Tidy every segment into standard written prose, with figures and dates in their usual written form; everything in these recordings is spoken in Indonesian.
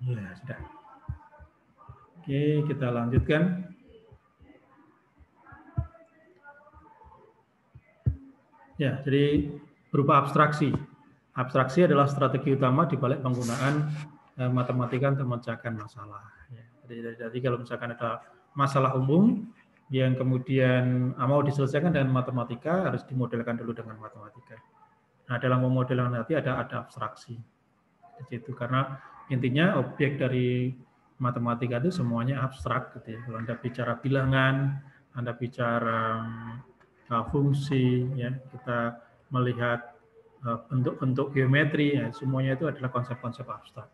Ya, sudah. Oke, kita lanjutkan. Ya, jadi berupa abstraksi. Abstraksi adalah strategi utama di balik penggunaan matematika untuk memecahkan masalah. Ya, jadi kalau misalkan ada masalah umum yang kemudian mau diselesaikan dengan matematika, harus dimodelkan dulu dengan matematika. Nah, dalam pemodelan nanti ada abstraksi. Di situ karena intinya objek dari matematika itu semuanya abstrak gitu ya. Kalau Anda bicara bilangan, Anda bicara fungsi, ya, kita melihat bentuk-bentuk geometri, ya, semuanya itu adalah konsep-konsep abstrak.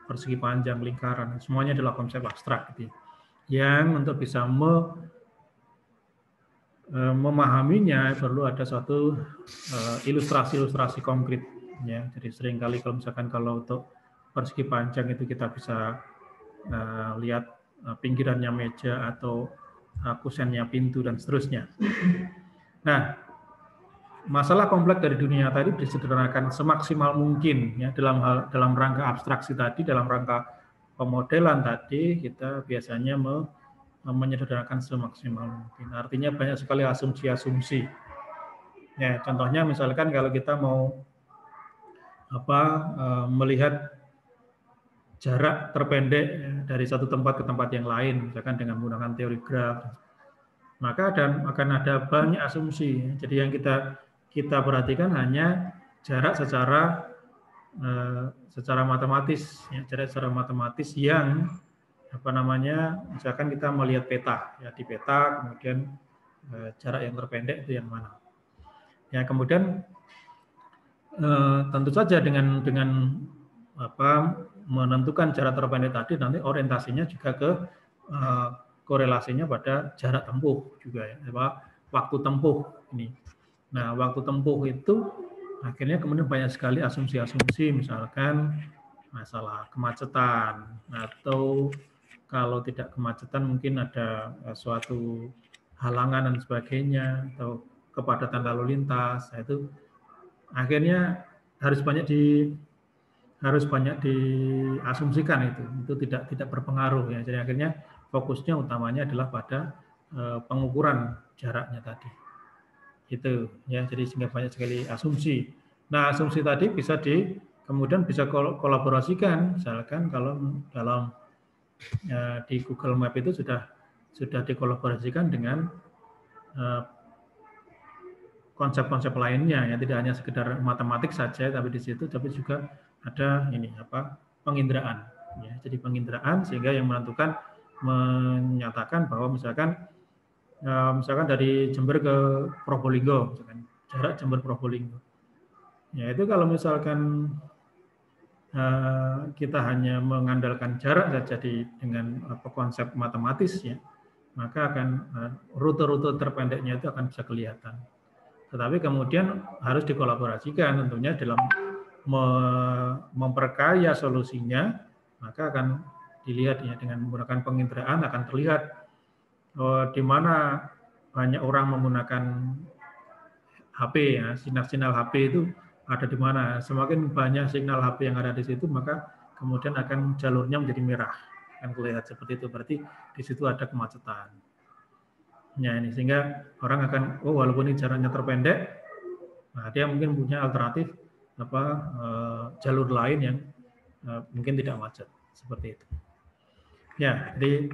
Persegi panjang, lingkaran, semuanya adalah konsep abstrak gitu ya. Yang untuk bisa memahaminya perlu ada suatu ilustrasi-ilustrasi konkret, ya. Jadi seringkali kalau misalkan kalau untuk persegi panjang itu kita bisa lihat pinggirannya meja atau kusennya pintu dan seterusnya. Nah, masalah kompleks dari dunia tadi disederhanakan semaksimal mungkin ya dalam rangka abstraksi tadi, dalam rangka pemodelan tadi kita biasanya menyederhanakan semaksimal mungkin. Artinya banyak sekali asumsi-asumsi. Ya, contohnya misalkan kalau kita mau melihat jarak terpendek dari satu tempat ke tempat yang lain, misalkan dengan menggunakan teori graf, maka akan ada banyak asumsi. Jadi yang kita perhatikan hanya jarak secara matematis, ya, jarak secara matematis yang misalkan kita melihat peta, ya di peta kemudian jarak yang terpendek itu yang mana. Ya kemudian tentu saja dengan menentukan jarak terpendek tadi nanti orientasinya juga ke korelasinya pada jarak tempuh juga ya, waktu tempuh ini. Nah, waktu tempuh itu akhirnya kemudian banyak sekali asumsi-asumsi, misalkan masalah kemacetan atau kalau tidak kemacetan mungkin ada suatu halangan dan sebagainya atau kepadatan lalu lintas. Nah, itu akhirnya harus banyak diasumsikan itu tidak berpengaruh ya. Jadi akhirnya fokusnya utamanya adalah pada pengukuran jaraknya tadi. Itu ya, jadi sehingga banyak sekali asumsi. Nah, asumsi tadi kemudian bisa kolaborasikan, misalkan kalau dalam di Google Map itu sudah dikolaborasikan dengan konsep-konsep lainnya ya, tidak hanya sekedar matematik saja tapi di situ tapi juga ada penginderaan ya. Jadi penginderaan sehingga yang menyatakan bahwa misalkan dari Jember ke Probolinggo, misalkan jarak Jember Probolinggo. Ya itu kalau misalkan kita hanya mengandalkan jarak saja dengan konsep matematis ya, maka akan rute-rute terpendeknya itu akan bisa kelihatan. Tetapi kemudian harus dikolaborasikan tentunya dalam memperkaya solusinya, maka akan dilihat ya dengan menggunakan penginderaan akan terlihat di mana banyak orang menggunakan HP ya, sinyal HP itu ada di mana. Semakin banyak sinyal HP yang ada di situ, maka kemudian akan jalurnya menjadi merah. Kan kelihatan seperti itu, berarti di situ ada kemacetan. Ya ini sehingga orang akan walaupun ini jaraknya terpendek, nah dia mungkin punya alternatif jalur lain yang mungkin tidak macet seperti itu. Ya, jadi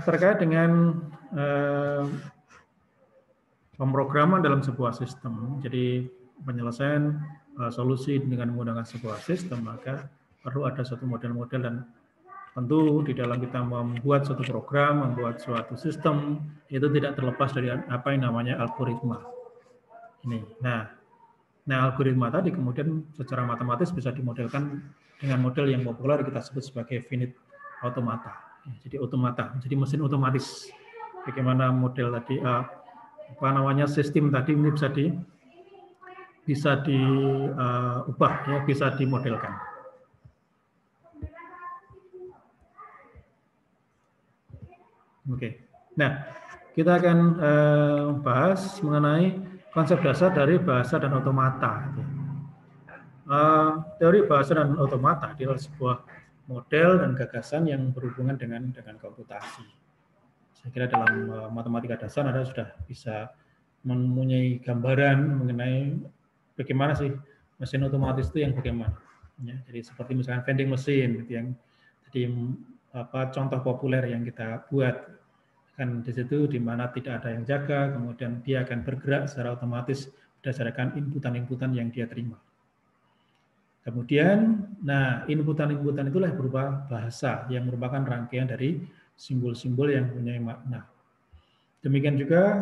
terkait dengan pemrograman dalam sebuah sistem, jadi penyelesaian solusi dengan menggunakan sebuah sistem, maka perlu ada suatu model-model dan tentu di dalam kita membuat suatu program, membuat suatu sistem, itu tidak terlepas dari apa yang namanya algoritma. Ini. Nah, algoritma tadi kemudian secara matematis bisa dimodelkan dengan model yang populer kita sebut sebagai finite automata. Jadi automata, jadi mesin otomatis. Bagaimana model tadi, sistem tadi ini bisa diubah, ya, bisa dimodelkan. Oke. Nah, kita akan bahas mengenai konsep dasar dari bahasa dan otomata. Teori bahasa dan otomata adalah sebuah model dan gagasan yang berhubungan dengan komputasi. Saya kira dalam matematika dasar Anda sudah bisa mempunyai gambaran mengenai bagaimana sih mesin otomatis itu yang bagaimana. Ya, jadi seperti misalkan vending machine gitu, yang jadi contoh populer yang kita buat kan di situ di mana tidak ada yang jaga, kemudian dia akan bergerak secara otomatis berdasarkan inputan-inputan yang dia terima. Kemudian, nah inputan-inputan itulah berupa bahasa yang merupakan rangkaian dari simbol-simbol yang punya makna. Demikian juga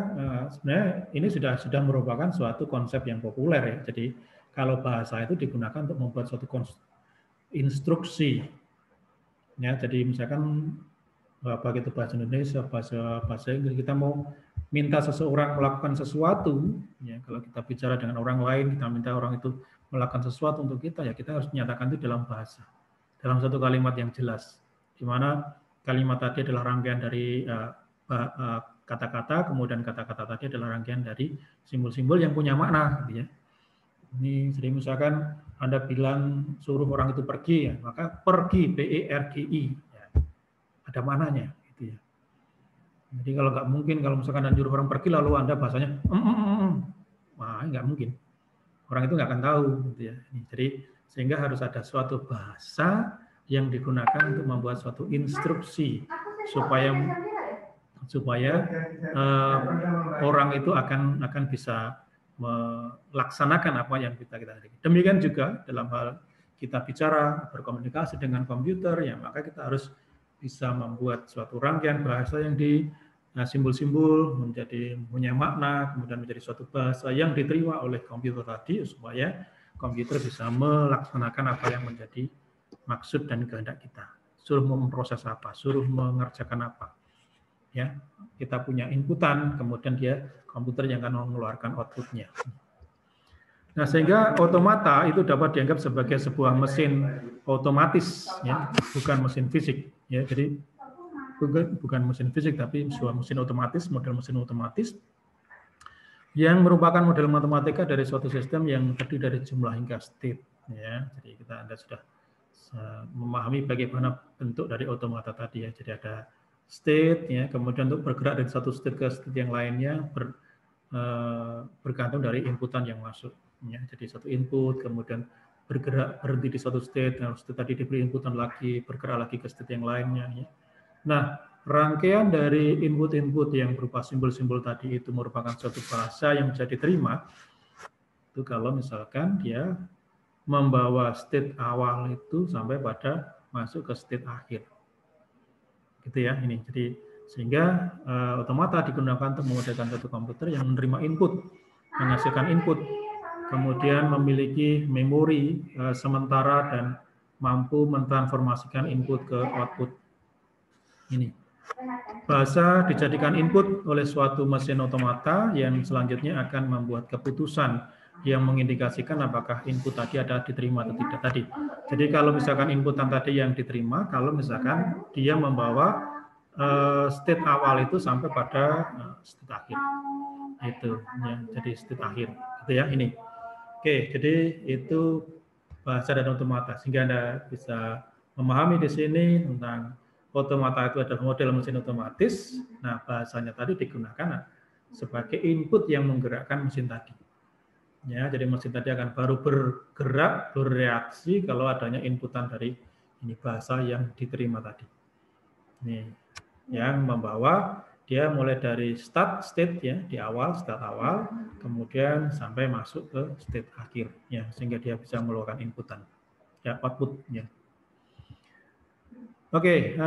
sebenarnya ini sudah merupakan suatu konsep yang populer ya. Jadi kalau bahasa itu digunakan untuk membuat suatu instruksi. Ya, jadi misalkan baik itu bahasa Indonesia, bahasa Inggris, kita mau minta seseorang melakukan sesuatu, ya kalau kita bicara dengan orang lain, kita minta orang itu melakukan sesuatu untuk kita, ya kita harus menyatakan itu dalam bahasa, dalam satu kalimat yang jelas, di mana kalimat tadi adalah rangkaian dari kata-kata, kemudian kata-kata tadi adalah rangkaian dari simbol-simbol yang punya makna, gitu ya. Ini jadi misalkan Anda bilang suruh orang itu pergi, ya, maka pergi, PERGI, ya, ada maknanya, gitu ya. Jadi kalau nggak mungkin kalau misalkan Anda nyuruh orang pergi lalu Anda bahasanya, wah nggak mungkin. Orang itu nggak akan tahu, gitu ya. Jadi sehingga harus ada suatu bahasa yang digunakan untuk membuat suatu instruksi supaya orang itu akan bisa melaksanakan apa yang kita tadi. Demikian juga dalam hal kita bicara berkomunikasi dengan komputer, ya maka kita harus bisa membuat suatu rangkaian bahasa yang simbol-simbol menjadi punya makna, kemudian menjadi suatu bahasa yang diterima oleh komputer tadi supaya komputer bisa melaksanakan apa yang menjadi maksud dan kehendak kita. Suruh memproses apa, suruh mengerjakan apa. Ya, kita punya inputan, kemudian komputer yang akan mengeluarkan outputnya. Nah, sehingga otomata itu dapat dianggap sebagai sebuah mesin otomatis, ya, bukan mesin fisik. Ya, jadi bukan mesin fisik, tapi sebuah mesin otomatis, model mesin otomatis yang merupakan model matematika dari suatu sistem yang terdiri dari jumlah hingga state. Ya, jadi Anda sudah memahami bagaimana bentuk dari otomata tadi, ya. Jadi ada state, ya, kemudian untuk bergerak dari satu state ke state yang lainnya bergantung dari inputan yang masuk, ya. Jadi satu input kemudian bergerak berhenti di satu state, dan state tadi diberi inputan lagi bergerak lagi ke state yang lainnya, ya. Nah, rangkaian dari input-input yang berupa simbol-simbol tadi itu merupakan suatu bahasa yang bisa diterima itu kalau misalkan dia membawa state awal itu sampai pada masuk ke state akhir. Gitu ya, ini. Jadi sehingga otomata digunakan untuk memodelkan satu komputer yang menerima input, menghasilkan input, kemudian memiliki memori sementara dan mampu mentransformasikan input ke output. Ini. Bahasa dijadikan input oleh suatu mesin otomata yang selanjutnya akan membuat keputusan yang mengindikasikan apakah input tadi ada diterima atau tidak tadi. Jadi kalau misalkan inputan tadi yang diterima, kalau misalkan dia membawa state awal itu sampai pada state akhir, itu ya, jadi state akhir, gitu ya ini. Oke, jadi itu bahasa dan otomata sehingga Anda bisa memahami di sini tentang otomata itu adalah model mesin otomatis. Nah, bahasanya tadi digunakan sebagai input yang menggerakkan mesin tadi. Ya, jadi mesin tadi akan baru bergerak, bereaksi kalau adanya inputan dari ini bahasa yang diterima tadi. Nih, yang membawa dia mulai dari state ya, di awal, state awal, kemudian sampai masuk ke state akhir, ya, sehingga dia bisa mengeluarkan inputan, ya, outputnya. Oke,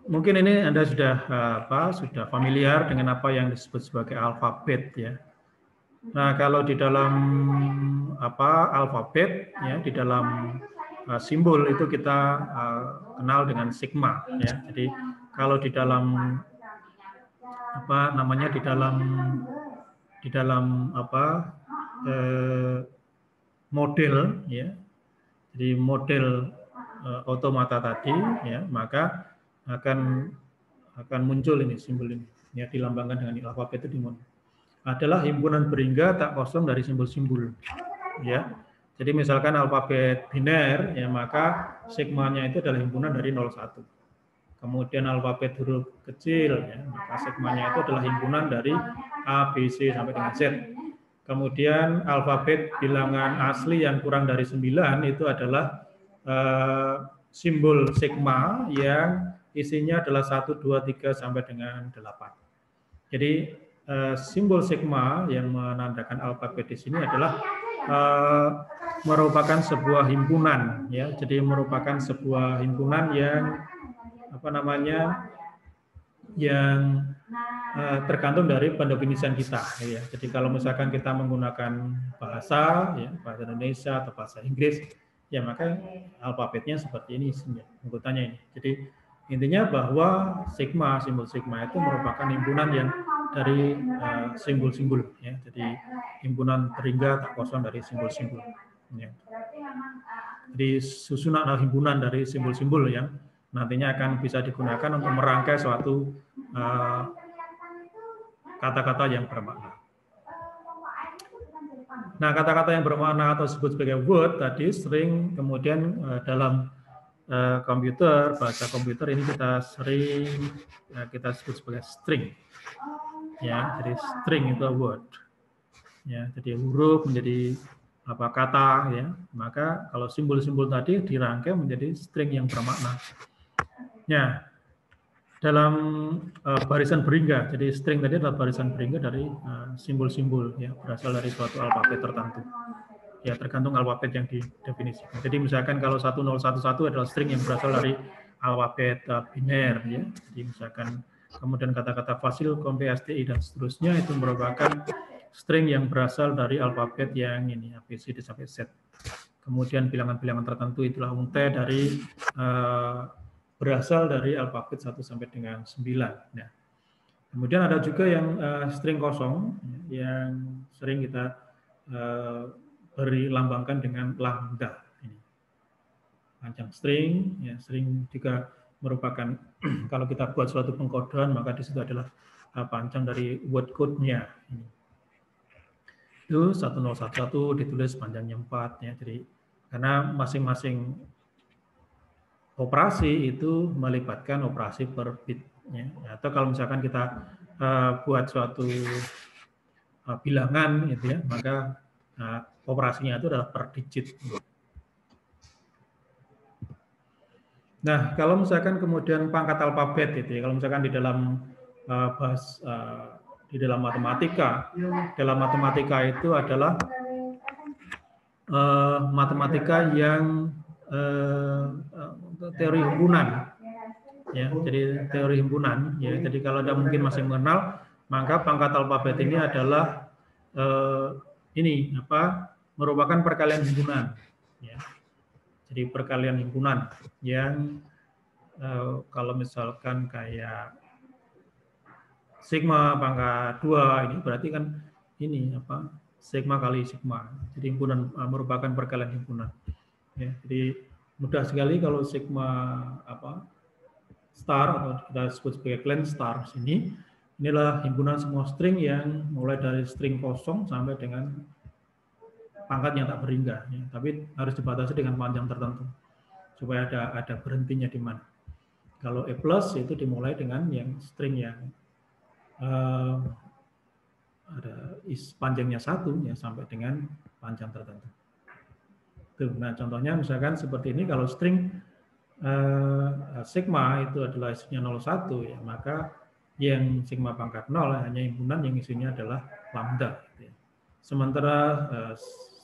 mungkin ini Anda sudah sudah familiar dengan apa yang disebut sebagai alfabet, ya. Nah, kalau di dalam alfabet, ya, di dalam simbol itu kita kenal dengan sigma, ya. Jadi kalau di dalam di dalam model, ya. Jadi model otomata tadi, ya, maka akan muncul ini simbol ini, ya, dilambangkan dengan alfabet itu adalah himpunan berhingga tak kosong dari simbol-simbol, ya. Jadi misalkan alfabet biner, ya maka sigmanya itu adalah himpunan dari 01. Kemudian alfabet huruf kecil, ya, maka sigmanya itu adalah himpunan dari A, B, C sampai dengan Z. Kemudian alfabet bilangan asli yang kurang dari 9 itu adalah simbol sigma yang isinya adalah 1, 2, 3 sampai dengan 8. Jadi simbol sigma yang menandakan alfabet di sini adalah merupakan sebuah himpunan, ya. Jadi merupakan sebuah himpunan yang yang tergantung dari pendefinisian kita, ya. Jadi kalau misalkan kita menggunakan bahasa, ya, bahasa Indonesia atau bahasa Inggris, ya maka alfabetnya seperti ini, anggotanya ini. Jadi intinya bahwa sigma, simbol sigma itu merupakan himpunan yang dari simbol-simbol, ya. Jadi himpunan terhingga tak kosong dari simbol-simbol. Ya. Jadi susunan himpunan dari simbol-simbol yang nantinya akan bisa digunakan untuk merangkai suatu kata-kata yang bermakna. Nah, kata-kata yang bermakna atau disebut sebagai word tadi sering kemudian dalam komputer, bahasa komputer ini kita sering kita sebut sebagai string. Ya, jadi string itu word. Ya, jadi huruf menjadi kata, ya. Maka kalau simbol-simbol tadi dirangkai menjadi string yang bermakna. Ya, dalam barisan berhingga. Jadi string tadi adalah barisan berhingga dari simbol-simbol, ya, berasal dari suatu alfabet tertentu. Ya, tergantung alfabet yang didefinisikan. Jadi misalkan kalau 1011 adalah string yang berasal dari alfabet biner, ya. Jadi misalkan kemudian kata-kata fasil, kompe, STI dan seterusnya itu merupakan string yang berasal dari alfabet yang ini A, B, C, D sampai Z. Kemudian bilangan-bilangan tertentu itulah unte dari berasal dari alfabet 1 sampai dengan 9. Nah, kemudian ada juga yang string kosong, yang sering kita beri lambangkan dengan lambda. Ini. Panjang string, ya, sering juga merupakan kalau kita buat suatu pengkodean maka di situ adalah panjang dari word code-nya. Itu 1011 ditulis panjangnya 4, ya. Jadi karena masing-masing operasi itu melibatkan operasi per bit, ya. Atau kalau misalkan kita buat suatu bilangan gitu, ya, maka operasinya itu adalah per digit. Nah, kalau misalkan kemudian pangkat alfabet itu, ya, kalau misalkan di dalam di dalam matematika itu adalah matematika yang teori himpunan, ya. Jadi teori himpunan, ya. Jadi kalau Anda mungkin masih mengenal, maka pangkat alfabet ini adalah merupakan perkalian himpunan, ya. Jadi perkalian himpunan yang kalau misalkan kayak sigma pangkat 2 ini berarti kan ini sigma kali sigma. Jadi himpunan merupakan perkalian himpunan. Ya, jadi mudah sekali kalau sigma star atau kita sebut sebagai clan star sini. Inilah himpunan semua string yang mulai dari string kosong sampai dengan pangkat yang tak berhingga, ya. Tapi harus dibatasi dengan panjang tertentu supaya ada berhentinya di mana. Kalau E+ itu dimulai dengan yang string yang ada panjangnya 1, ya, sampai dengan panjang tertentu. Tuh, nah contohnya misalkan seperti ini, kalau string sigma itu adalah isinya 01, ya, maka yang sigma pangkat 0 hanya himpunan yang isinya adalah lambda, gitu, ya. Sementara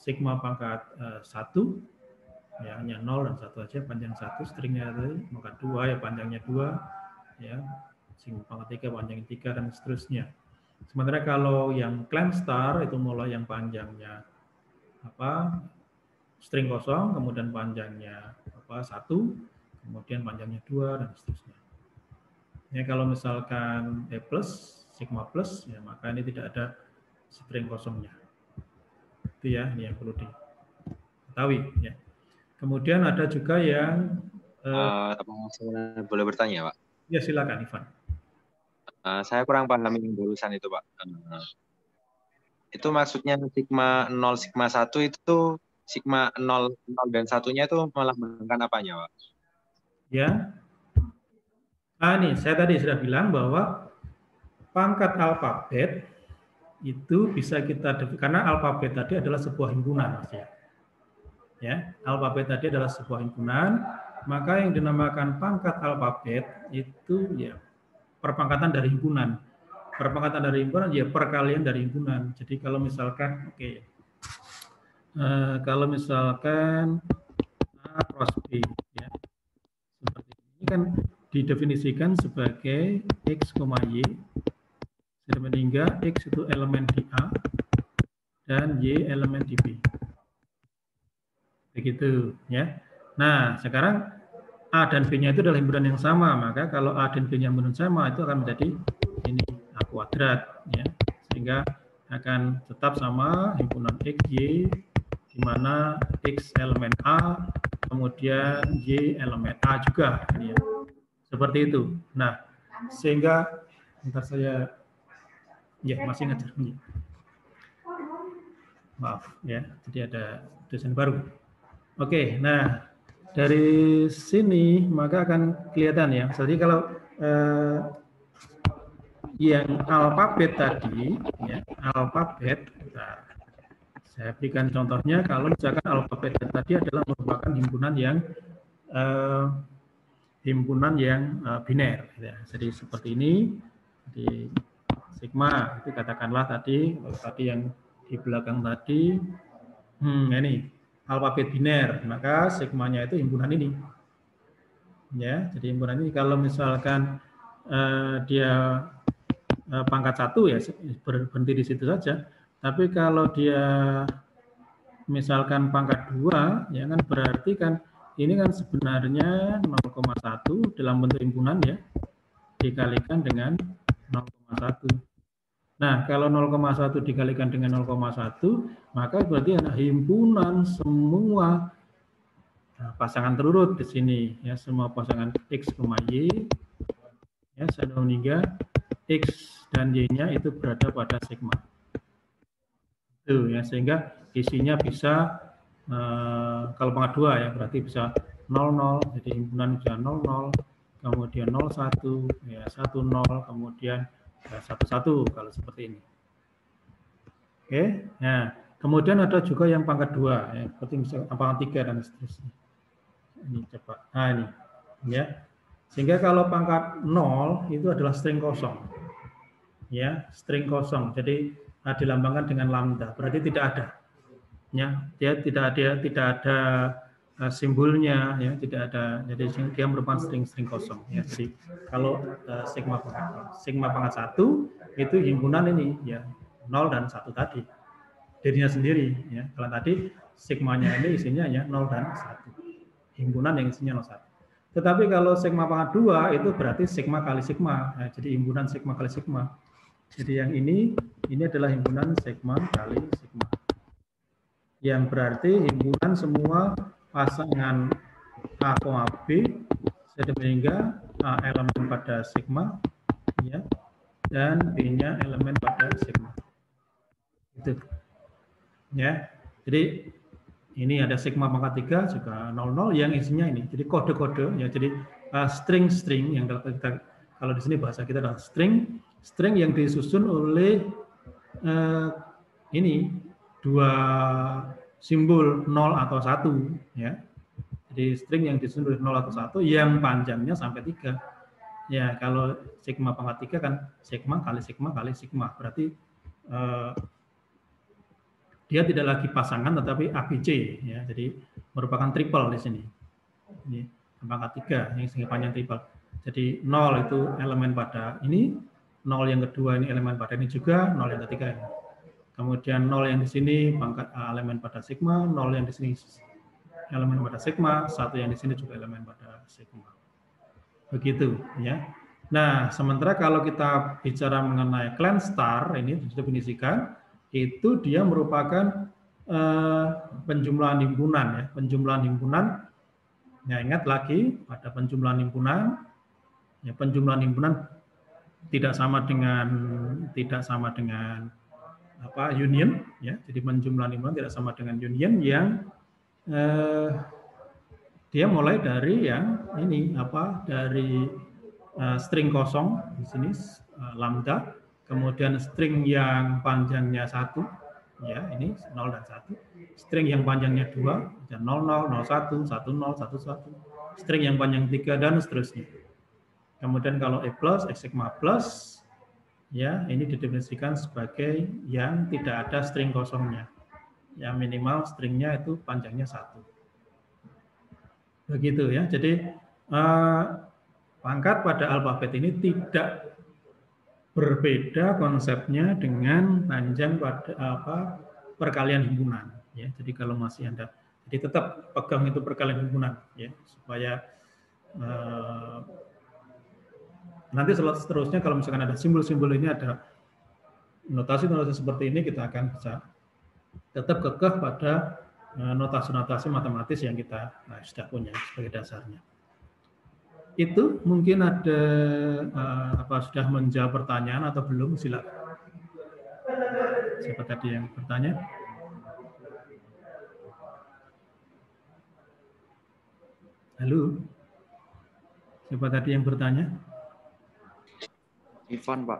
sigma pangkat 1 ya hanya 0 dan 1 aja, panjang 1, stringnya tadi pangkat 2 ya panjangnya 2, ya, sigma pangkat 3 panjangnya 3 dan seterusnya. Sementara kalau yang clan star itu mulai yang panjangnya string kosong, kemudian panjangnya 1, kemudian panjangnya 2 dan seterusnya. Ya, kalau misalkan E+, sigma plus, ya maka ini tidak ada string kosongnya. Itu ya, ini yang perlu diketahui, ya. Kemudian ada juga yang boleh bertanya, Pak? Ya, silakan Ivan. Saya kurang paham yang barusan itu, Pak. Itu maksudnya sigma 0 sigma 1 itu sigma 0 dan 1-nya itu melambangkan apanya, Pak? Ya. Nih, saya tadi sudah bilang bahwa pangkat alfabet itu bisa kita, karena alfabet tadi adalah sebuah himpunan, Mas ya. Ya, alfabet tadi adalah sebuah himpunan, maka yang dinamakan pangkat alfabet itu ya perpangkatan dari himpunan. Perpangkatan dari himpunan ya perkalian dari himpunan. Jadi kalau misalkan kalau misalkan A cross B ya, seperti ini kan didefinisikan sebagai X, Y sehingga X itu elemen di A dan Y elemen di B. Begitu ya. Nah, sekarang A dan B-nya itu adalah himpunan yang sama, maka kalau A dan B-nya himpunan sama itu akan menjadi ini A kuadrat ya. Sehingga akan tetap sama himpunan X, Y, di mana X elemen A, kemudian Y elemen A juga ya. Seperti itu. Nah, sehingga bentar saya masih ngejar. Maaf ya, jadi ada dosen baru. Oke, nah dari sini maka akan kelihatan ya. Jadi kalau yang alfabet tadi, ya, alfabet, nah, saya berikan contohnya kalau misalkan alfabet tadi adalah merupakan himpunan yang biner. Ya. Jadi seperti ini, di sigma itu katakanlah tadi, kalau tadi yang di belakang tadi, ini alfabet biner, maka sigmanya itu himpunan ini. Ya, jadi himpunan ini kalau misalkan dia pangkat 1 ya berhenti di situ saja. Tapi kalau dia misalkan pangkat 2 ya kan berarti kan ini kan sebenarnya 0,1 dalam bentuk himpunan ya dikalikan dengan 0,1. Nah, kalau 0,1 dikalikan dengan 0,1 maka berarti ada himpunan semua pasangan terurut di sini ya, semua pasangan X, Y ya sehingga X dan Y-nya itu berada pada sigma. Itu ya, sehingga isinya bisa kalau pangkat 2 ya berarti bisa 00, jadi himpunan bisa 00, kemudian 01 ya 10, kemudian ya 11 kalau seperti ini. Oke, nah kemudian ada juga yang pangkat 2 ya, seperti misalnya pangkat 3 dan seterusnya. Ini coba. Nah ini ya. Sehingga kalau pangkat 0 itu adalah string kosong. Ya, string kosong. Jadi dilambangkan dengan lambda, berarti tidak ada. Ya, dia tidak ada simbolnya ya, tidak ada. Jadi dia merupakan string kosong ya. Jadi kalau sigma pangkat 1 itu himpunan ini ya 0 dan 1 tadi. Dirinya sendiri ya. Kalau tadi sigmanya ini isinya ya 0 dan 1. Himpunan yang isinya 0, 1. Tetapi kalau sigma pangkat 2 itu berarti sigma kali sigma. Ya, jadi himpunan sigma kali sigma. Jadi yang ini adalah himpunan sigma kali sigma. Yang berarti himpunan semua pasangan A, B sehingga A elemen pada sigma ya dan B-nya elemen pada sigma. Itu. Ya. Jadi ini ada sigma pangkat 3 juga 00 yang isinya ini. Jadi kode-kode ya. Jadi string-string yang kalau di sini bahasa kita adalah string yang disusun oleh ini 2 simbol 0 atau 1 ya. Jadi string yang disusun oleh 0 atau 1 yang panjangnya sampai 3. Ya, kalau sigma pangkat 3 kan sigma kali sigma kali sigma. Berarti dia tidak lagi pasangan tetapi ABC ya. Jadi merupakan triple di sini. Ini pangkat 3 yang sehingga panjang triple. Jadi 0 itu elemen pada ini, 0 yang kedua ini elemen pada ini juga, 0 yang ketiga ini. Kemudian 0 yang di sini pangkat elemen pada sigma, 0 yang di sini elemen pada sigma, 1 yang di sini juga elemen pada sigma. Begitu ya. Nah, sementara kalau kita bicara mengenai clan star ini didefinisikan itu dia merupakan penjumlahan himpunan ya, penjumlahan himpunan. Ya, ingat lagi pada penjumlahan himpunan ya, penjumlahan himpunan tidak sama dengan union ya. Jadi penjumlahan himpunan tidak sama dengan union yang dia mulai dari yang ini dari string kosong di sini lambda, kemudian string yang panjangnya 1, ya ini 0 dan 1, string yang panjangnya 2, 0, 0, 01, 10, 11, string yang panjang 3 dan seterusnya. Kemudian kalau E plus, X sigma plus, ya ini didefinisikan sebagai yang tidak ada string kosongnya. Ya minimal stringnya itu panjangnya 1. Begitu ya. Jadi pangkat pada alfabet ini tidak berbeda konsepnya dengan panjang pada perkalian himpunan. Ya, jadi kalau masih Anda, jadi tetap pegang itu perkalian himpunan, ya, supaya nanti seterusnya kalau misalkan ada simbol-simbol ini, ada notasi-notasi seperti ini, kita akan bisa tetap kekeh pada notasi-notasi matematis yang kita sudah punya sebagai dasarnya. Itu mungkin ada sudah menjawab pertanyaan atau belum, silakan. Siapa tadi yang bertanya? Halo, siapa tadi yang bertanya? Ivan, Pak.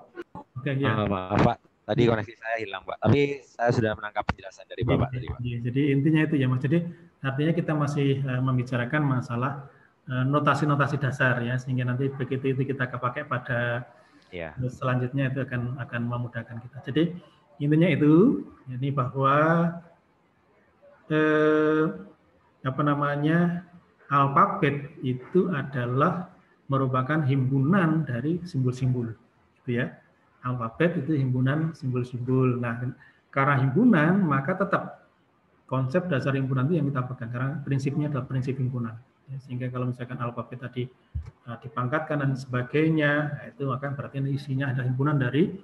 Oke, ya. Maaf Pak, tadi koneksi saya hilang Pak, tapi saya sudah menangkap penjelasan dari Bapak tadi Pak. Jadi intinya itu ya Mas, jadi artinya kita masih membicarakan masalah notasi-notasi dasar ya, sehingga nanti begitu itu kita pakai pada selanjutnya itu akan memudahkan kita. Jadi intinya itu, ini bahwa alfabet itu adalah merupakan himpunan dari simbol-simbol, gitu ya. Alfabet itu himpunan simbol-simbol. Nah, karena himpunan maka tetap konsep dasar himpunan itu yang kita pegang, karena prinsipnya adalah prinsip himpunan. Ya, sehingga kalau misalkan alfabet tadi dipangkatkan dan sebagainya, itu akan berarti isinya adalah himpunan dari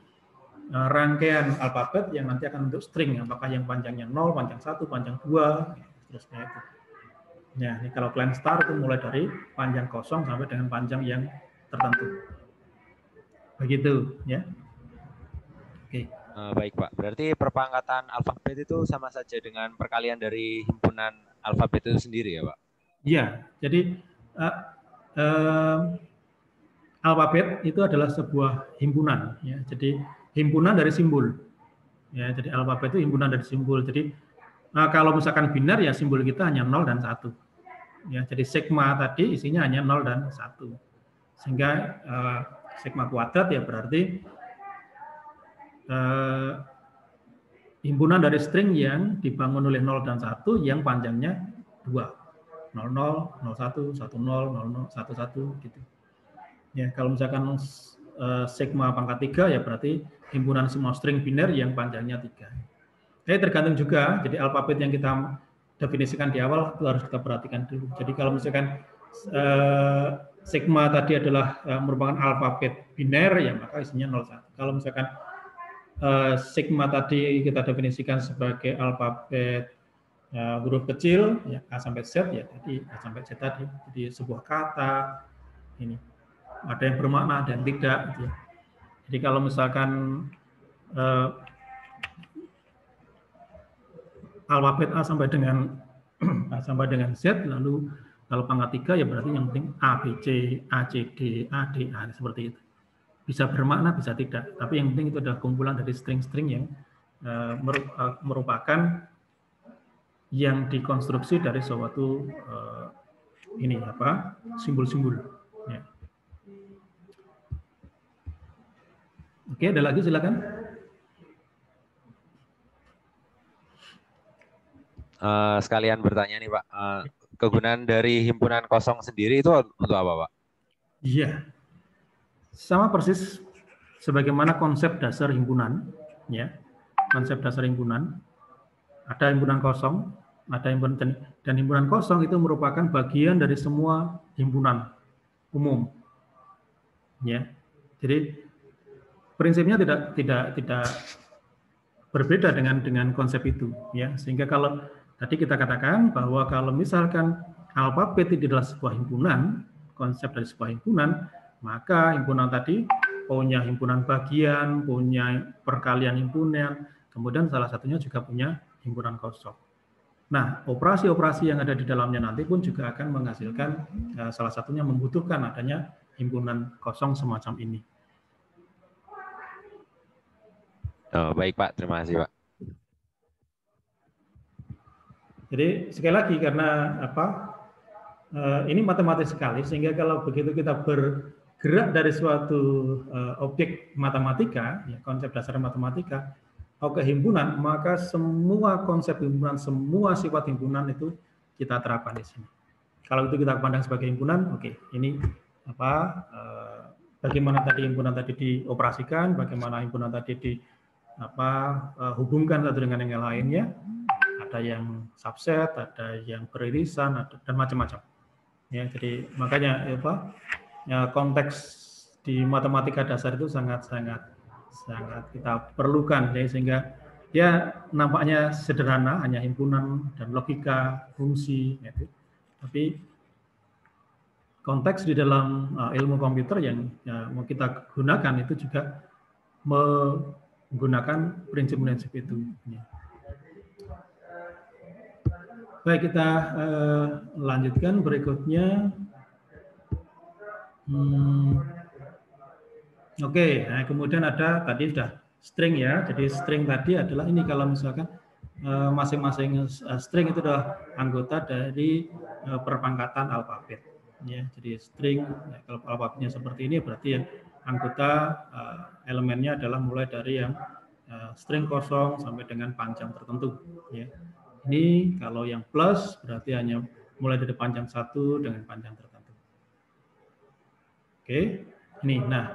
rangkaian alfabet yang nanti akan bentuk string, apakah yang panjangnya 0, panjang 1, panjang 2, seterusnya itu. Ya, ini kalau Klein star itu mulai dari panjang kosong sampai dengan panjang yang tertentu. Begitu, ya. Oke. Baik Pak, berarti perpangkatan alfabet itu sama saja dengan perkalian dari himpunan alfabet itu sendiri ya Pak? Iya, jadi alfabet itu adalah sebuah himpunan, ya. Jadi himpunan dari simbol, ya. Jadi alfabet itu himpunan dari simbol. Jadi kalau misalkan biner ya simbol kita hanya 0 dan 1. Ya, jadi sigma tadi isinya hanya 0 dan 1. Sehingga sigma kuadrat ya berarti himpunan dari string yang dibangun oleh 0 dan 1 yang panjangnya 2. 00, 01, 10, 00, 11 gitu. Ya, kalau misalkan sigma pangkat 3 ya berarti himpunan semua string biner yang panjangnya 3. Jadi tergantung juga, jadi alfabet yang kita definisikan di awal itu harus kita perhatikan dulu. Jadi kalau misalkan sigma tadi adalah merupakan alfabet biner ya maka isinya 01. Kalau misalkan sigma tadi kita definisikan sebagai alfabet huruf kecil ya A sampai Z ya, jadi A sampai Z tadi, jadi sebuah kata ini ada yang bermakna ada yang tidak gitu ya. Jadi kalau misalkan alfabet A sampai dengan Z, lalu kalau pangkat 3 ya berarti yang penting A, B, C, A, C, D, A, D, A seperti itu. Bisa bermakna bisa tidak, tapi yang penting itu adalah kumpulan dari string-string yang merupakan yang dikonstruksi dari suatu simbol-simbol. Ya. Oke, ada lagi silakan. Sekalian bertanya nih Pak, kegunaan dari himpunan kosong sendiri itu untuk apa Pak? Iya, sama persis sebagaimana konsep dasar himpunan, ya. Konsep dasar himpunan. Ada himpunan kosong, ada himpunan dan himpunan kosong itu merupakan bagian dari semua himpunan umum. Ya. Jadi prinsipnya tidak berbeda dengan konsep itu, ya. Sehingga kalau tadi kita katakan bahwa kalau misalkan alfabet itu adalah sebuah himpunan, konsep dari sebuah himpunan, maka himpunan tadi punya himpunan bagian, punya perkalian himpunan, kemudian salah satunya juga punya himpunan kosong. Nah, operasi-operasi yang ada di dalamnya nanti pun juga akan menghasilkan salah satunya membutuhkan adanya himpunan kosong semacam ini. Oh, baik Pak, terima kasih Pak. Jadi sekali lagi karena ini matematis sekali sehingga kalau begitu kita bergerak dari suatu objek matematika, ya, konsep dasar matematika, ke himpunan, maka semua konsep himpunan, semua sifat himpunan itu kita terapkan di sini. Kalau itu kita pandang sebagai himpunan, oke, ini bagaimana tadi himpunan tadi dioperasikan, bagaimana himpunan tadi hubungkan satu dengan yang lainnya, ada yang subset, ada yang beririsan, dan macam-macam. Ya, jadi makanya konteks di matematika dasar itu sangat kita perlukan, ya, sehingga ya nampaknya sederhana, hanya himpunan dan logika, fungsi, ya, tapi konteks di dalam ilmu komputer yang mau kita gunakan itu juga menggunakan prinsip-prinsip itu. Ya. Baik, kita lanjutkan berikutnya. Oke, nah kemudian ada tadi sudah string ya. Jadi string tadi adalah ini kalau misalkan masing-masing string itu adalah anggota dari perpangkatan alfabet. Ya, jadi string ya, kalau alfabetnya seperti ini berarti yang anggota elemennya adalah mulai dari yang string kosong sampai dengan panjang tertentu. Ya. Ini kalau yang plus berarti hanya mulai dari panjang 1 dengan panjang tertentu. Oke, ini. Nah,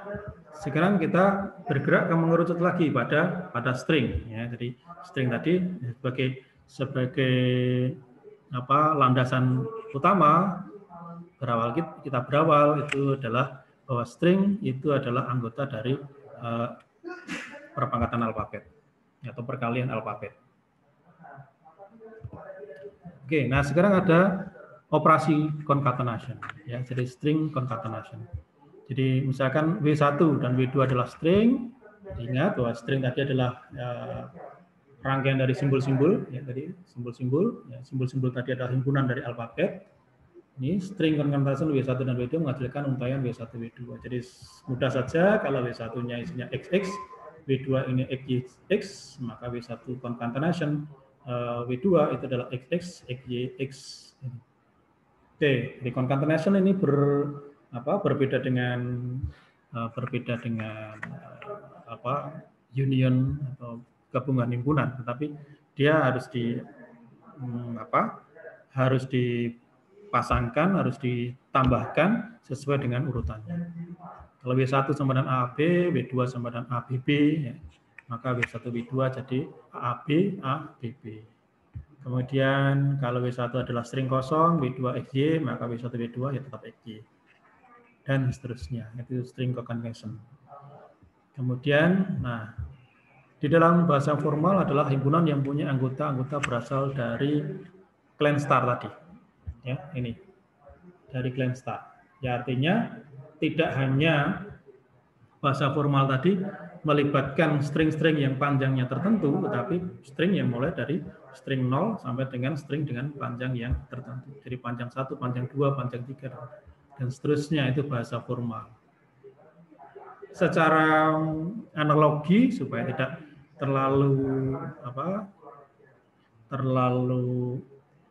sekarang kita bergerak ke mengerucut lagi pada string. Ya, jadi string tadi sebagai landasan utama kita berawal itu adalah bahwa string itu adalah anggota dari perpangkatan alfabet atau perkalian alfabet. Oke, nah sekarang ada operasi concatenation, ya, jadi string concatenation. Jadi misalkan W1 dan W2 adalah string, ingat bahwa string tadi adalah rangkaian dari simbol-simbol, ya, tadi simbol-simbol, ya, simbol-simbol tadi adalah himpunan dari alfabet. Ini string concatenation W1 dan W2 menghasilkan untaian W1, W2. Jadi mudah saja kalau W1-nya isinya XX, W2 ini XX, maka W1 concatenation W2 itu adalah XX, XY, X. Oke, di concatenation ini berbeda dengan union atau gabungan himpunan, tetapi dia harus dipasangkan, harus ditambahkan sesuai dengan urutannya. Kalau W1 sama dengan AB, W2 sama dengan ABB, ya, maka W1 W2 jadi AAB, ABB. Kemudian kalau W1 adalah string kosong, W2 XY, maka W1 W2 ya tetap XY. Dan seterusnya, itu string concatenation. Kemudian, nah, di dalam bahasa formal adalah himpunan yang punya anggota-anggota berasal dari clan star tadi. Ya, ini. Dari clan star. Ya, artinya tidak hanya bahasa formal tadi melibatkan string-string yang panjangnya tertentu, tetapi string yang mulai dari string 0 sampai dengan string dengan panjang yang tertentu. Jadi panjang 1, panjang 2, panjang 3, dan seterusnya itu bahasa formal. Secara analogi supaya tidak terlalu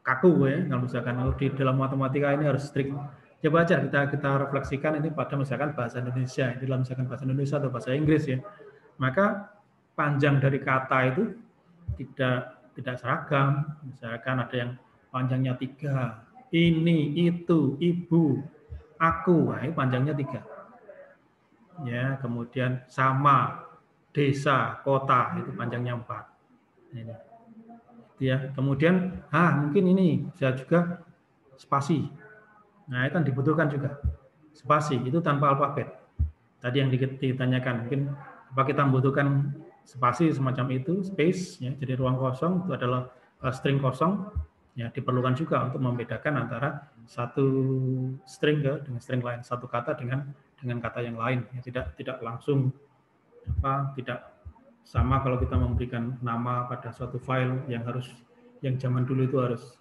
kaku ya, kalau misalkan di dalam matematika ini harus strict. Coba aja kita refleksikan ini pada misalkan bahasa Indonesia, ini dalam misalkan bahasa Indonesia atau bahasa Inggris ya. Maka panjang dari kata itu tidak seragam. Misalkan ada yang panjangnya 3, ini, itu, ibu, aku, nah, ini panjangnya 3. Ya, kemudian sama, desa, kota itu panjangnya 4. Ini. Ya, kemudian mungkin ini bisa juga spasi. Nah, itu kan dibutuhkan juga. Spasi itu tanpa alfabet. Tadi yang ditanyakan, mungkin apa kita membutuhkan spasi semacam itu, space, ya, jadi ruang kosong itu adalah string kosong, ya, diperlukan juga untuk membedakan antara satu string dengan string lain, satu kata dengan kata yang lain, ya, tidak langsung tidak sama kalau kita memberikan nama pada suatu file yang harus yang zaman dulu itu harus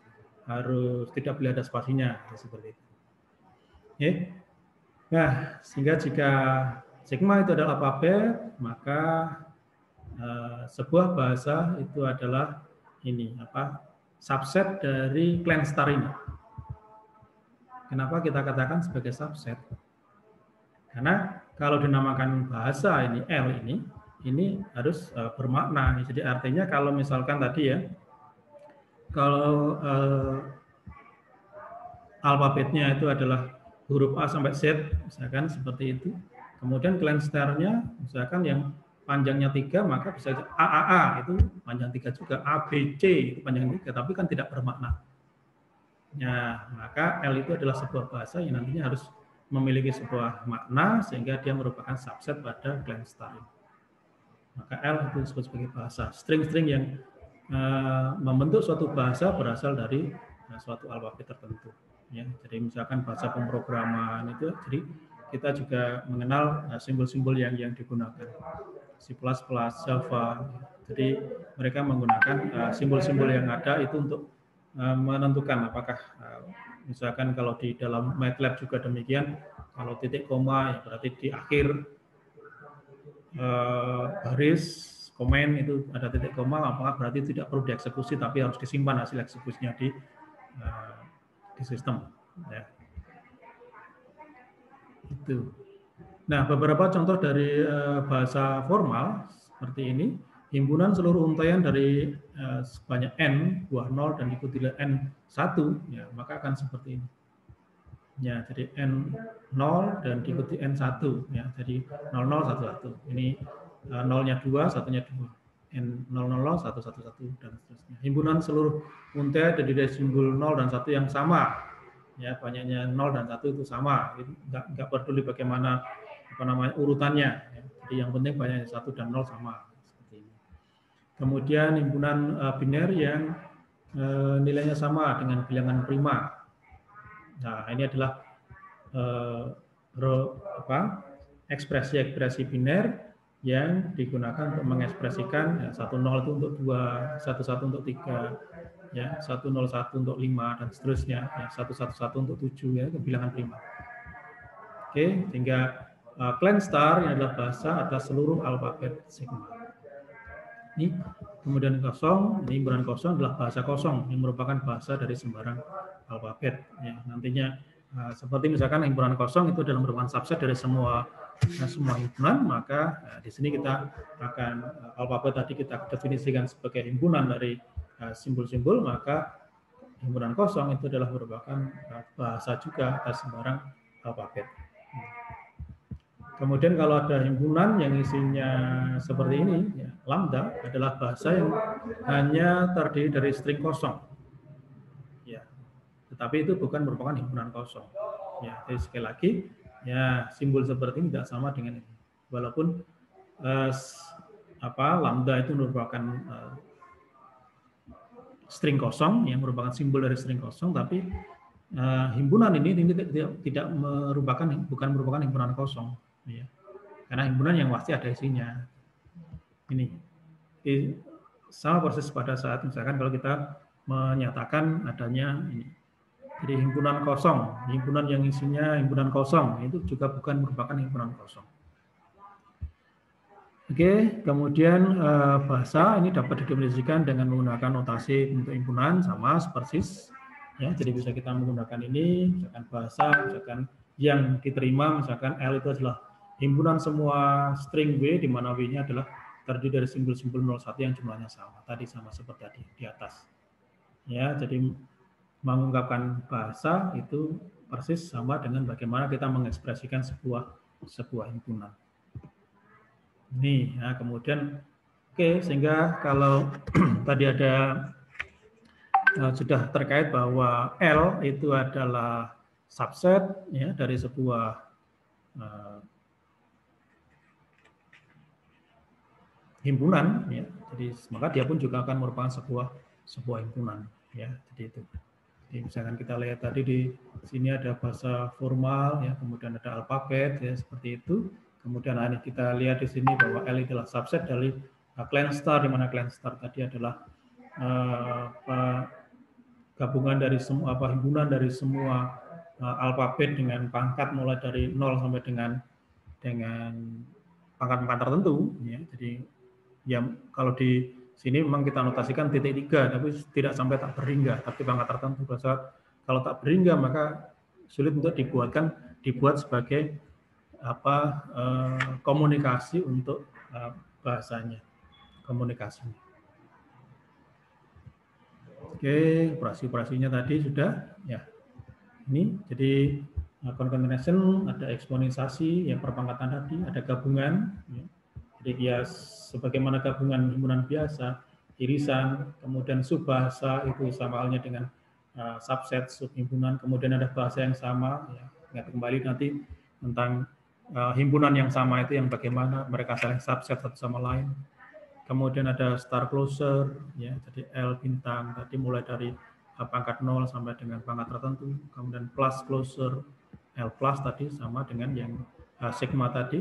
tidak boleh ada spasinya seperti itu. Oke. Nah, sehingga jika sigma itu adalah alfabet, maka sebuah bahasa itu adalah subset dari clan star ini. Kenapa kita katakan sebagai subset? Karena kalau dinamakan bahasa ini L ini harus bermakna. Jadi artinya kalau misalkan tadi ya, kalau alfabetnya itu adalah huruf A sampai Z, misalkan seperti itu. Kemudian clan star-nya, misalkan yang panjangnya 3, maka bisa AAA itu panjang 3 juga, ABC itu panjang 3, tapi kan tidak bermakna. Ya, maka L itu adalah sebuah bahasa yang nantinya harus memiliki sebuah makna sehingga dia merupakan subset pada clan star. Maka L itu disebut sebagai bahasa. String-string yang membentuk suatu bahasa berasal dari suatu alfabet tertentu. Ya, jadi misalkan bahasa pemrograman itu, jadi kita juga mengenal simbol-simbol yang digunakan. C++, Java. Jadi mereka menggunakan simbol-simbol yang ada itu untuk menentukan apakah misalkan kalau di dalam MATLAB juga demikian, kalau titik koma ya berarti di akhir baris komen itu ada titik koma, apakah berarti tidak perlu dieksekusi tapi harus disimpan hasil eksekusinya di sistem. Ya. Itu. Nah, beberapa contoh dari bahasa formal seperti ini. Himpunan seluruh untaian dari sebanyak n buah 0 dan diikuti oleh n1, ya, maka akan seperti ini. Ya, jadi n0 dan diikuti n1, ya, jadi 0011. Ini 0-nya 2, 1-nya 2. N000, 111 dan seterusnya. Himpunan seluruh untaian terdiri dari simbol 0 dan 1 yang sama. Ya, banyaknya 0 dan 1 itu sama. Enggak peduli bagaimana urutannya. Ya. Jadi yang penting banyaknya 1 dan 0 sama. Kemudian himpunan biner yang nilainya sama dengan bilangan prima. Nah, ini adalah ekspresi biner yang digunakan untuk mengekspresikan 10 itu untuk 2, 11 untuk 3, ya, 101 untuk 5 dan seterusnya, ya, 111 untuk 7 ya, bilangan prima. Oke, sehingga clan star yang adalah bahasa atas seluruh alfabet sigma. Ini kemudian kosong, ini himpunan kosong adalah bahasa kosong yang merupakan bahasa dari sembarang alfabet. Ya, nantinya seperti misalkan himpunan kosong itu adalah merupakan subset dari semua himpunan, maka di sini kita akan alfabet tadi kita definisikan sebagai himpunan dari simbol-simbol, maka himpunan kosong itu adalah merupakan bahasa juga atas sembarang alfabet. Kemudian kalau ada himpunan yang isinya seperti ini, ya, lambda adalah bahasa yang hanya terdiri dari string kosong. Ya, tetapi itu bukan merupakan himpunan kosong. Ya, jadi sekali lagi, ya simbol seperti ini tidak sama dengan ini. Walaupun lambda itu merupakan string kosong, yang merupakan simbol dari string kosong, tapi himpunan ini bukan merupakan himpunan kosong. Ya. Karena himpunan yang pasti ada isinya. Ini sama persis pada saat misalkan kalau kita menyatakan adanya ini. Jadi himpunan kosong, himpunan yang isinya himpunan kosong itu juga bukan merupakan himpunan kosong. Oke, kemudian bahasa ini dapat didefinisikan dengan menggunakan notasi bentuk himpunan sama persis. Ya, jadi bisa kita menggunakan ini, misalkan bahasa, misalkan yang diterima, misalkan L itu adalah himpunan semua string W, di mana W-nya adalah terdiri dari simbol-simbol 01 yang jumlahnya sama. Tadi sama seperti tadi di atas. Ya, jadi mengungkapkan bahasa itu persis sama dengan bagaimana kita mengekspresikan sebuah himpunan. Ini, ya, kemudian sehingga kalau tadi ada sudah terkait bahwa L itu adalah subset ya dari sebuah himpunan, ya. Jadi maka dia pun juga akan merupakan sebuah himpunan, ya. Jadi itu. Jadi misalkan kita lihat tadi di sini ada bahasa formal, ya, kemudian ada alfabet, ya, seperti itu. Kemudian kita lihat di sini bahwa L adalah subset dari clan star, di mana clan star tadi adalah gabungan dari semua himpunan dari semua alfabet dengan pangkat mulai dari 0 sampai dengan pangkat-pangkat tertentu, ya. Jadi ya kalau di sini memang kita notasikan titik 3, tapi tidak sampai tak berhingga, tapi pangkat tertentu. Kalau tak berhingga maka sulit untuk dibuat sebagai komunikasi untuk bahasanya, komunikasinya. Oke, operasi-operasinya tadi sudah, ya. Ini jadi concatenation, ada eksponenciasi, ya perpangkatan tadi, ada gabungan, ya. Jadi dia sebagaimana gabungan himpunan biasa, irisan, kemudian subbahasa itu sama halnya dengan subset, subhimpunan, kemudian ada bahasa yang sama, ya. Ingat kembali nanti tentang himpunan yang sama itu yang bagaimana mereka saling subset satu sama lain. Kemudian ada star closer, ya, jadi L bintang tadi mulai dari pangkat 0 sampai dengan pangkat tertentu. Kemudian plus closer, L plus tadi sama dengan yang sigma tadi,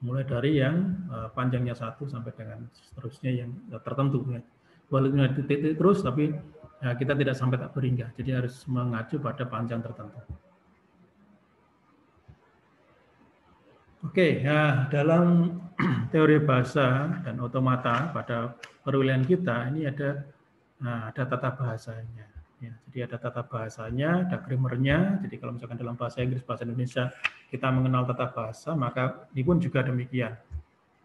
mulai dari yang panjangnya 1 sampai dengan seterusnya yang tertentu. Ya. Walaupun titik terus, tapi kita tidak sampai tak berhingga. Jadi harus mengacu pada panjang tertentu. Oke, ya, dalam teori bahasa dan otomata pada perkuliahan kita ini ada tata bahasanya. Ya, jadi ada tata bahasanya, ada grammarnya. Jadi kalau misalkan dalam bahasa Inggris, bahasa Indonesia kita mengenal tata bahasa, maka ini pun juga demikian.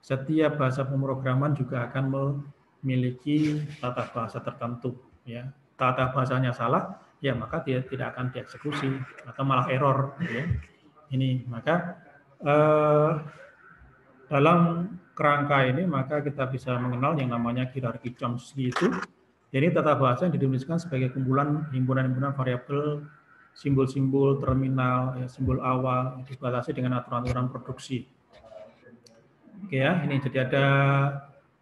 Setiap bahasa pemrograman juga akan memiliki tata bahasa tertentu. Ya, tata bahasanya salah, ya maka dia tidak akan dieksekusi atau malah error. Ya. Ini maka dalam kerangka ini maka kita bisa mengenal yang namanya hierarki Chomsky itu. Jadi tata bahasa yang didefinisikan sebagai kumpulan himpunan-himpunan variabel, simbol-simbol terminal, ya, simbol awal yang dibatasi dengan aturan-aturan produksi. Oke ya, ini jadi ada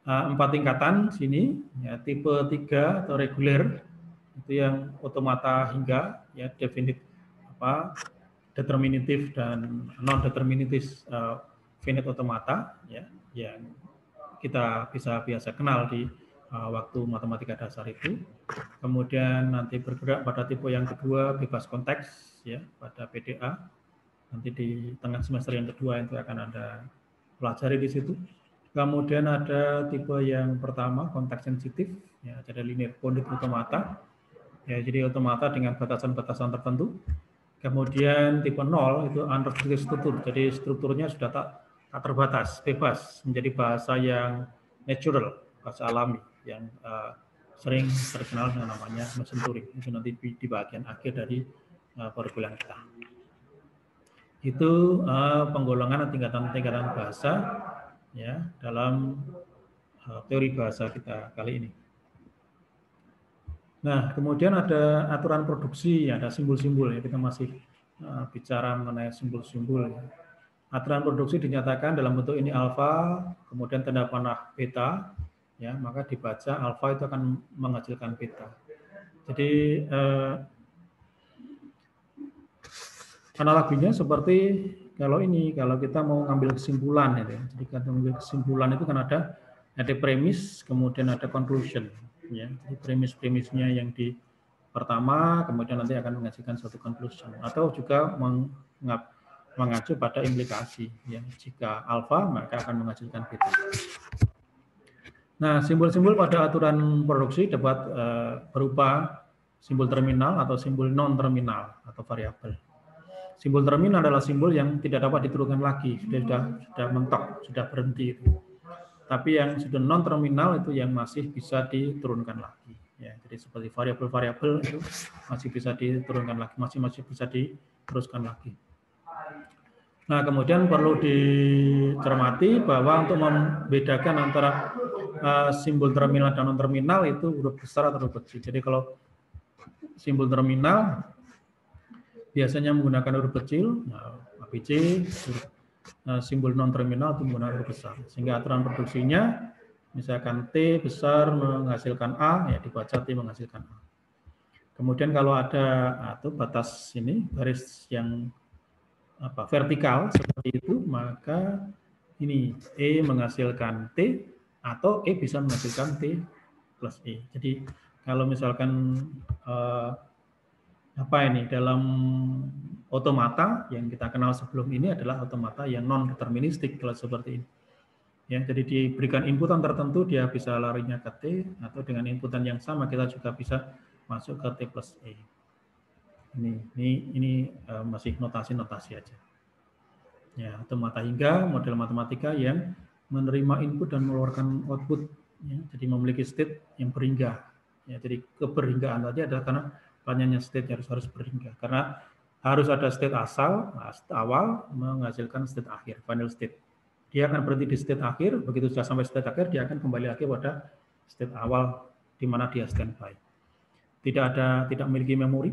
4 tingkatan sini, ya, tipe 3 atau reguler itu yang otomata hingga ya determinatif dan non-determinatif finite automata, ya, yang kita bisa biasa kenal di waktu matematika dasar itu. Kemudian nanti bergerak pada tipe yang kedua, bebas konteks, ya, pada PDA. Nanti di tengah semester yang kedua itu akan ada pelajari di situ. Kemudian ada tipe yang pertama, konteks sensitif, ya, ada linear bounded automata, ya, jadi automata dengan batasan-batasan tertentu. Kemudian tipe 0 itu unrestricted struktur, jadi strukturnya sudah tak terbatas, bebas, menjadi bahasa yang natural, bahasa alami, yang sering terkenal dengan namanya mesin Turing. Itu nanti di bagian akhir dari perkuliahan kita. Itu penggolongan tingkatan-tingkatan bahasa, ya, dalam teori bahasa kita kali ini. Nah, kemudian ada aturan produksi, ada simbol-simbol, ya, kita masih bicara mengenai simbol-simbol. Ya. Aturan produksi dinyatakan dalam bentuk ini alfa, kemudian tanda panah beta, ya, maka dibaca alfa itu akan menghasilkan beta. Jadi analoginya seperti kalau kita mau ngambil kesimpulan, ya, jadi kalau ngambil kesimpulan itu kan ada premis, kemudian ada conclusion. Ya, jadi premis-premisnya yang di pertama, kemudian nanti akan menghasilkan suatu conclusion, atau juga mengacu pada implikasi. Ya, jika alfa maka akan menghasilkan beta. Nah, simbol-simbol pada aturan produksi dapat berupa simbol terminal atau simbol non terminal atau variabel. Simbol terminal adalah simbol yang tidak dapat diturunkan lagi, sudah mentok, sudah berhenti. Tapi yang sudah non terminal itu yang masih bisa diturunkan lagi. Ya, jadi seperti variabel-variabel itu masih bisa diturunkan lagi, masih bisa diteruskan lagi. Nah, kemudian perlu dicermati bahwa untuk membedakan antara simbol terminal dan non terminal itu huruf besar atau huruf kecil. Jadi kalau simbol terminal biasanya menggunakan huruf kecil, ABC, simbol non terminal itu menggunakan huruf besar. Sehingga aturan produksinya misalkan T besar menghasilkan A, ya dibaca T menghasilkan A. Kemudian kalau ada atau batas ini garis yang vertikal seperti itu, maka ini E menghasilkan T atau E bisa menghasilkan T plus E. Jadi kalau misalkan dalam otomata yang kita kenal sebelum ini adalah otomata yang non deterministik kalau seperti ini. Ya, jadi diberikan inputan tertentu dia bisa larinya ke T, atau dengan inputan yang sama kita juga bisa masuk ke T plus E. Ini masih notasi-notasi aja. Ya, otomata hingga model matematika yang menerima input dan mengeluarkan output. Ya, jadi memiliki state yang berhingga. Ya, jadi keberhinggaan tadi adalah karena banyaknya state harus berhingga. Karena harus ada state awal menghasilkan state akhir, final state. Dia akan berhenti di state akhir, begitu sudah sampai state akhir, dia akan kembali lagi pada state awal di mana dia standby. Tidak memiliki memori,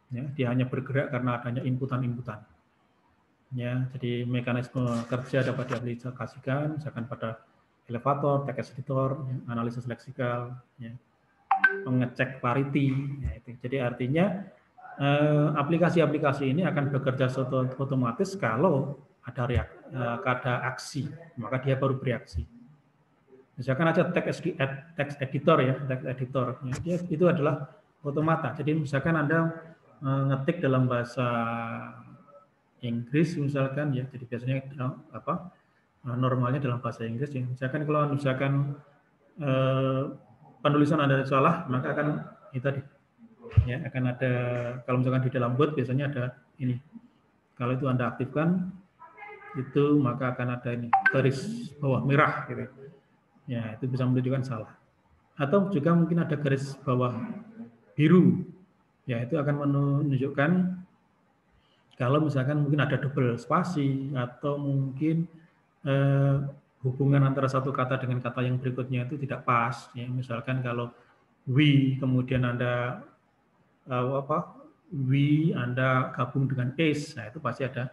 ya, dia hanya bergerak karena adanya inputan-inputan. Ya, jadi mekanisme kerja dapat diaplikasikan misalkan pada elevator, text editor, ya, analisis leksikal, ya, mengecek parity. Ya, itu. Jadi artinya aplikasi-aplikasi ini akan bekerja otomatis kalau ada aksi, maka dia baru bereaksi. Misalkan aja text editor ya, ya, itu adalah otomata. Jadi misalkan Anda ngetik dalam bahasa Inggris misalkan ya, jadi biasanya normalnya dalam bahasa Inggris ya. Misalkan kalau penulisan Anda salah, maka akan ya akan ada, kalau misalkan di dalam Word biasanya ada ini. Kalau itu Anda aktifkan itu maka akan ada ini garis bawah merah gitu. Ya, itu bisa menunjukkan salah. Atau juga mungkin ada garis bawah biru. Ya, itu akan menunjukkan kalau misalkan mungkin ada double spasi atau mungkin hubungan antara satu kata dengan kata yang berikutnya itu tidak pas. Ya, misalkan kalau we kemudian Anda we Anda gabung dengan is, nah itu pasti ada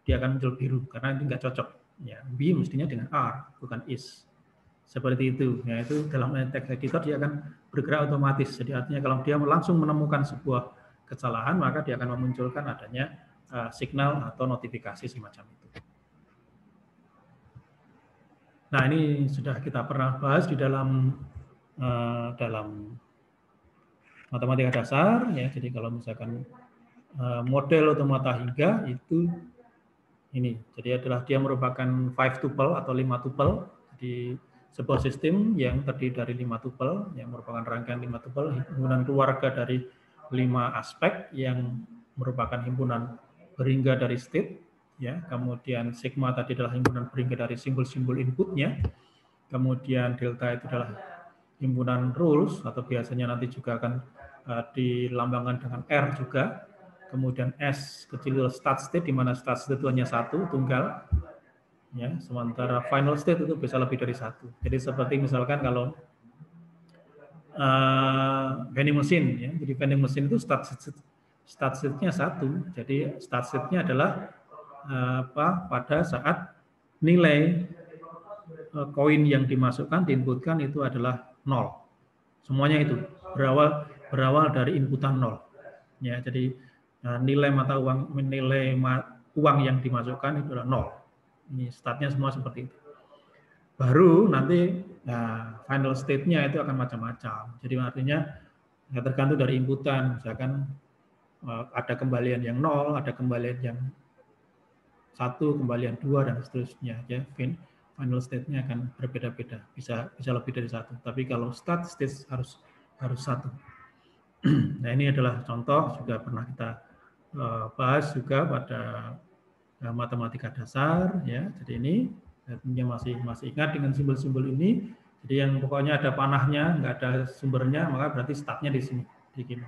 dia akan muncul biru karena ini nggak cocok. Ya, we mestinya dengan are bukan is. Seperti itu. Ya, itu dalam text editor dia akan bergerak otomatis. Jadi artinya kalau dia langsung menemukan sebuah kesalahan, maka dia akan memunculkan adanya signal atau notifikasi semacam itu. Nah, ini sudah kita pernah bahas di dalam matematika dasar, ya. Jadi kalau misalkan model otomata hingga itu ini, jadi dia merupakan 5 tuple atau 5 tuple. Jadi sebuah sistem yang terdiri dari 5 tuple, yang merupakan rangkaian 5 tuple, himpunan keluarga dari 5 aspek yang merupakan himpunan berhingga dari state, ya. Kemudian sigma tadi adalah himpunan berhingga dari simbol-simbol inputnya. Kemudian delta itu adalah himpunan rules, atau biasanya nanti juga akan dilambangkan dengan R juga. Kemudian S kecil adalah start state, di mana start state itu hanya satu, tunggal. Ya, sementara final state itu bisa lebih dari satu. Jadi seperti misalkan kalau vending machine, ya. Jadi vending machine itu start state-nya satu. Jadi start state-nya adalah pada saat nilai koin yang dimasukkan, diinputkan itu adalah 0. Semuanya itu berawal dari inputan 0. Ya, jadi nilai uang yang dimasukkan itu adalah 0. Ini startnya semua seperti itu. Baru nanti final state-nya itu akan macam-macam. Jadi artinya tergantung dari inputan. Misalkan ada kembalian yang 0, ada kembalian yang 1, kembalian 2, dan seterusnya. Ya, final state-nya akan berbeda-beda. Bisa lebih dari 1. Tapi kalau start state harus 1. Nah, ini adalah contoh, juga pernah kita bahas juga pada matematika dasar, ya. Jadi ini tentunya masih ingat dengan simbol-simbol ini. Jadi yang pokoknya ada panahnya, nggak ada sumbernya, maka berarti startnya di sini, di gini.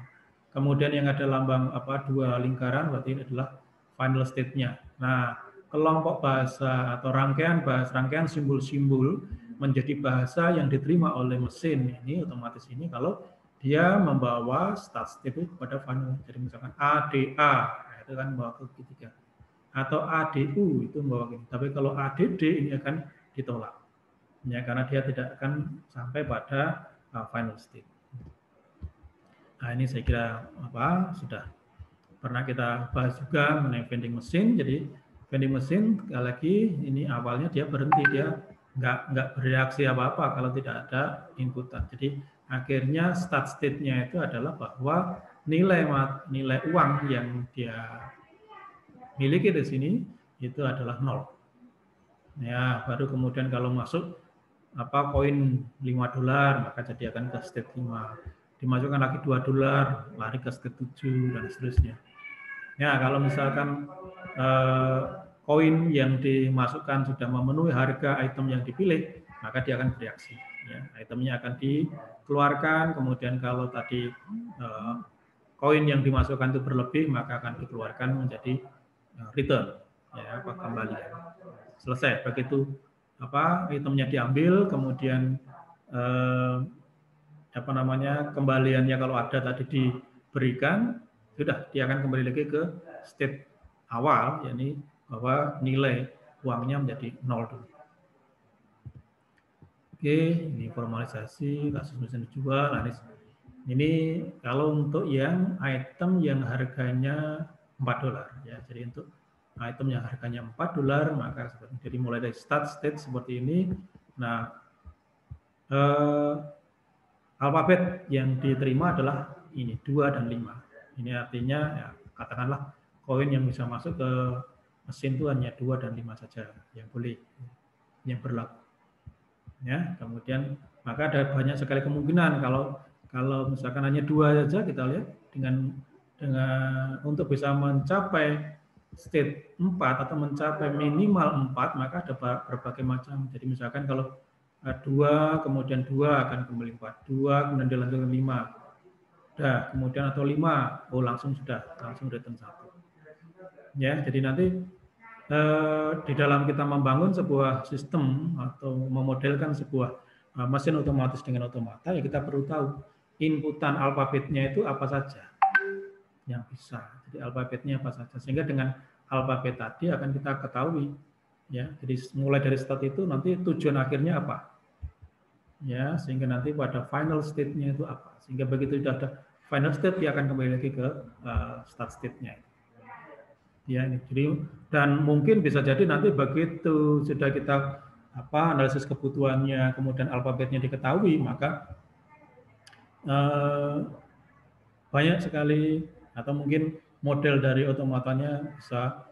Kemudian yang ada lambang 2 lingkaran, berarti ini adalah final state-nya. Nah, kelompok bahasa atau rangkaian simbol-simbol menjadi bahasa yang diterima oleh mesin ini otomatis ini kalau dia membawa start state itu kepada final. Jadi misalkan ADA, nah itu kan membawa ke ketiga. Atau ADU itu membawa gini. Tapi kalau ADD ini akan ditolak. Ya, karena dia tidak akan sampai pada final state. Nah, ini saya kira sudah pernah kita bahas juga mengenai vending machine. Jadi vending machine sekali lagi ini awalnya dia berhenti, dia nggak bereaksi apa-apa kalau tidak ada inputan. Jadi akhirnya start state-nya itu adalah bahwa nilai uang yang dia miliki di sini itu adalah 0. Ya, baru kemudian kalau masuk koin $5, maka jadi akan ke state 5. Dimasukkan lagi $2, lari ke state 7 dan seterusnya. Ya, kalau misalkan koin yang dimasukkan sudah memenuhi harga item yang dipilih, maka dia akan bereaksi. Ya, itemnya akan dikeluarkan, kemudian kalau tadi koin yang dimasukkan itu berlebih, maka akan dikeluarkan menjadi return, ya, kembalian. Selesai. Begitu itemnya diambil, kemudian kembaliannya kalau ada tadi diberikan, sudah dia akan kembali lagi ke state awal, yakni bahwa nilai uangnya menjadi 0 dulu. Oke, ini formalisasi kasus mesin dijual. Nah, ini kalau untuk yang item yang harganya $4, ya. Jadi untuk item yang harganya $4, maka jadi mulai dari start state seperti ini. Nah, alfabet yang diterima adalah ini 2 dan 5. Ini artinya ya, katakanlah koin yang bisa masuk ke mesin itu hanya 2 dan 5 saja yang boleh, yang berlaku. Ya, kemudian maka ada banyak sekali kemungkinan kalau misalkan hanya 2 saja, kita lihat dengan untuk bisa mencapai state 4 atau mencapai minimal 4, maka ada berbagai macam. Jadi misalkan kalau 2, kemudian 2 akan kembali 4, 2 kemudian dilanjutkan 5. Dah, kemudian atau 5, langsung return 1. Ya, jadi nanti di dalam kita membangun sebuah sistem atau memodelkan sebuah mesin otomatis dengan otomata, ya kita perlu tahu inputan alfabetnya itu apa saja yang bisa. Jadi alfabetnya apa saja, sehingga dengan alfabet tadi akan kita ketahui, ya. Jadi mulai dari start itu nanti tujuan akhirnya apa, ya, sehingga nanti pada final state-nya itu apa, sehingga begitu sudah ada final state dia akan kembali lagi ke start state-nya. Ya, ini jadi, dan mungkin bisa jadi nanti begitu sudah kita analisis kebutuhannya, kemudian alfabetnya diketahui, maka banyak sekali atau mungkin model dari otomatanya bisa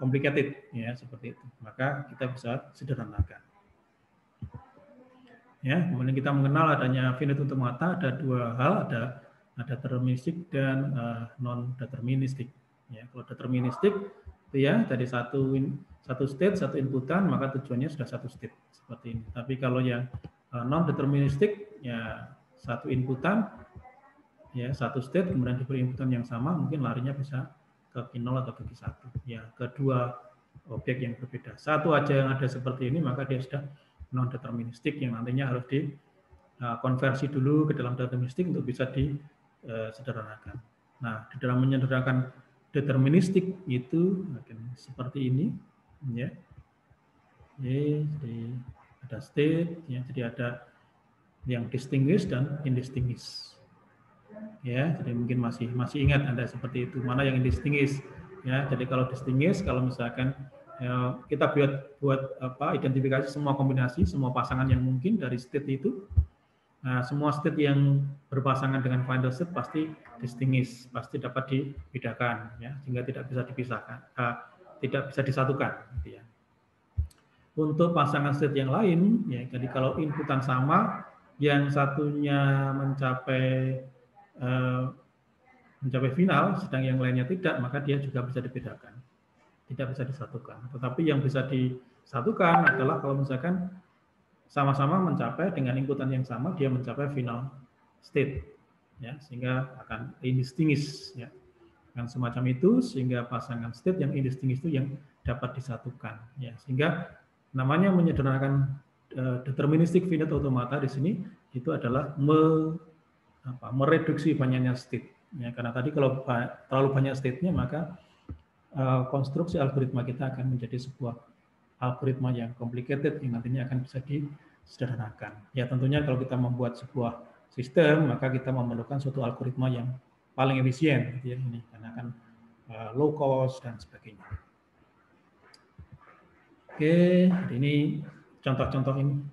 complicated, ya, seperti itu. Maka kita bisa sederhanakan. Ya, kemudian kita mengenal adanya finite automata, ada 2 hal, ada deterministik dan non deterministik. Ya, kalau deterministik itu ya dari satu state, satu inputan, maka tujuannya sudah satu state seperti ini. Tapi kalau yang non deterministik, ya satu inputan, ya satu state, kemudian diberi inputan yang sama, mungkin larinya bisa ke Q0 atau ke Q1, ya kedua objek yang berbeda. Satu aja yang ada seperti ini, maka dia sudah non deterministik yang nantinya harus dikonversi dulu ke dalam deterministik untuk bisa disederhanakan. Nah, di dalam menyederhanakan deterministik itu seperti ini, ya. Jadi ada state, ya, jadi ada yang distinguished dan indistinguished. Ya, jadi mungkin masih ingat Anda seperti itu, mana yang indistinguished, ya. Jadi kalau distinguished, kalau misalkan ya, kita buat identifikasi semua kombinasi, semua pasangan yang mungkin dari state itu. Nah, semua state yang berpasangan dengan final state pasti distinguished, pasti dapat dibedakan, ya, sehingga tidak bisa dipisahkan, tidak bisa disatukan. Gitu ya. Untuk pasangan state yang lain, ya, jadi kalau inputan sama, yang satunya mencapai final, sedang yang lainnya tidak, maka dia juga bisa dibedakan, tidak bisa disatukan. Tetapi yang bisa disatukan adalah kalau misalkan sama-sama mencapai dengan inputan yang sama, dia mencapai final state, ya, sehingga akan indistinguished, ya, dengan semacam itu, sehingga pasangan state yang indistinguished itu yang dapat disatukan, ya, sehingga namanya menyederhanakan deterministik finite automata di sini itu adalah mereduksi banyaknya state, ya, karena tadi kalau terlalu banyak state-nya, maka konstruksi algoritma kita akan menjadi sebuah algoritma yang complicated yang nantinya akan bisa disederhanakan. Ya, tentunya kalau kita membuat sebuah sistem, maka kita memerlukan suatu algoritma yang paling efisien, gitu ya, ini karena akan low cost dan sebagainya. Oke, ini contoh-contoh ini.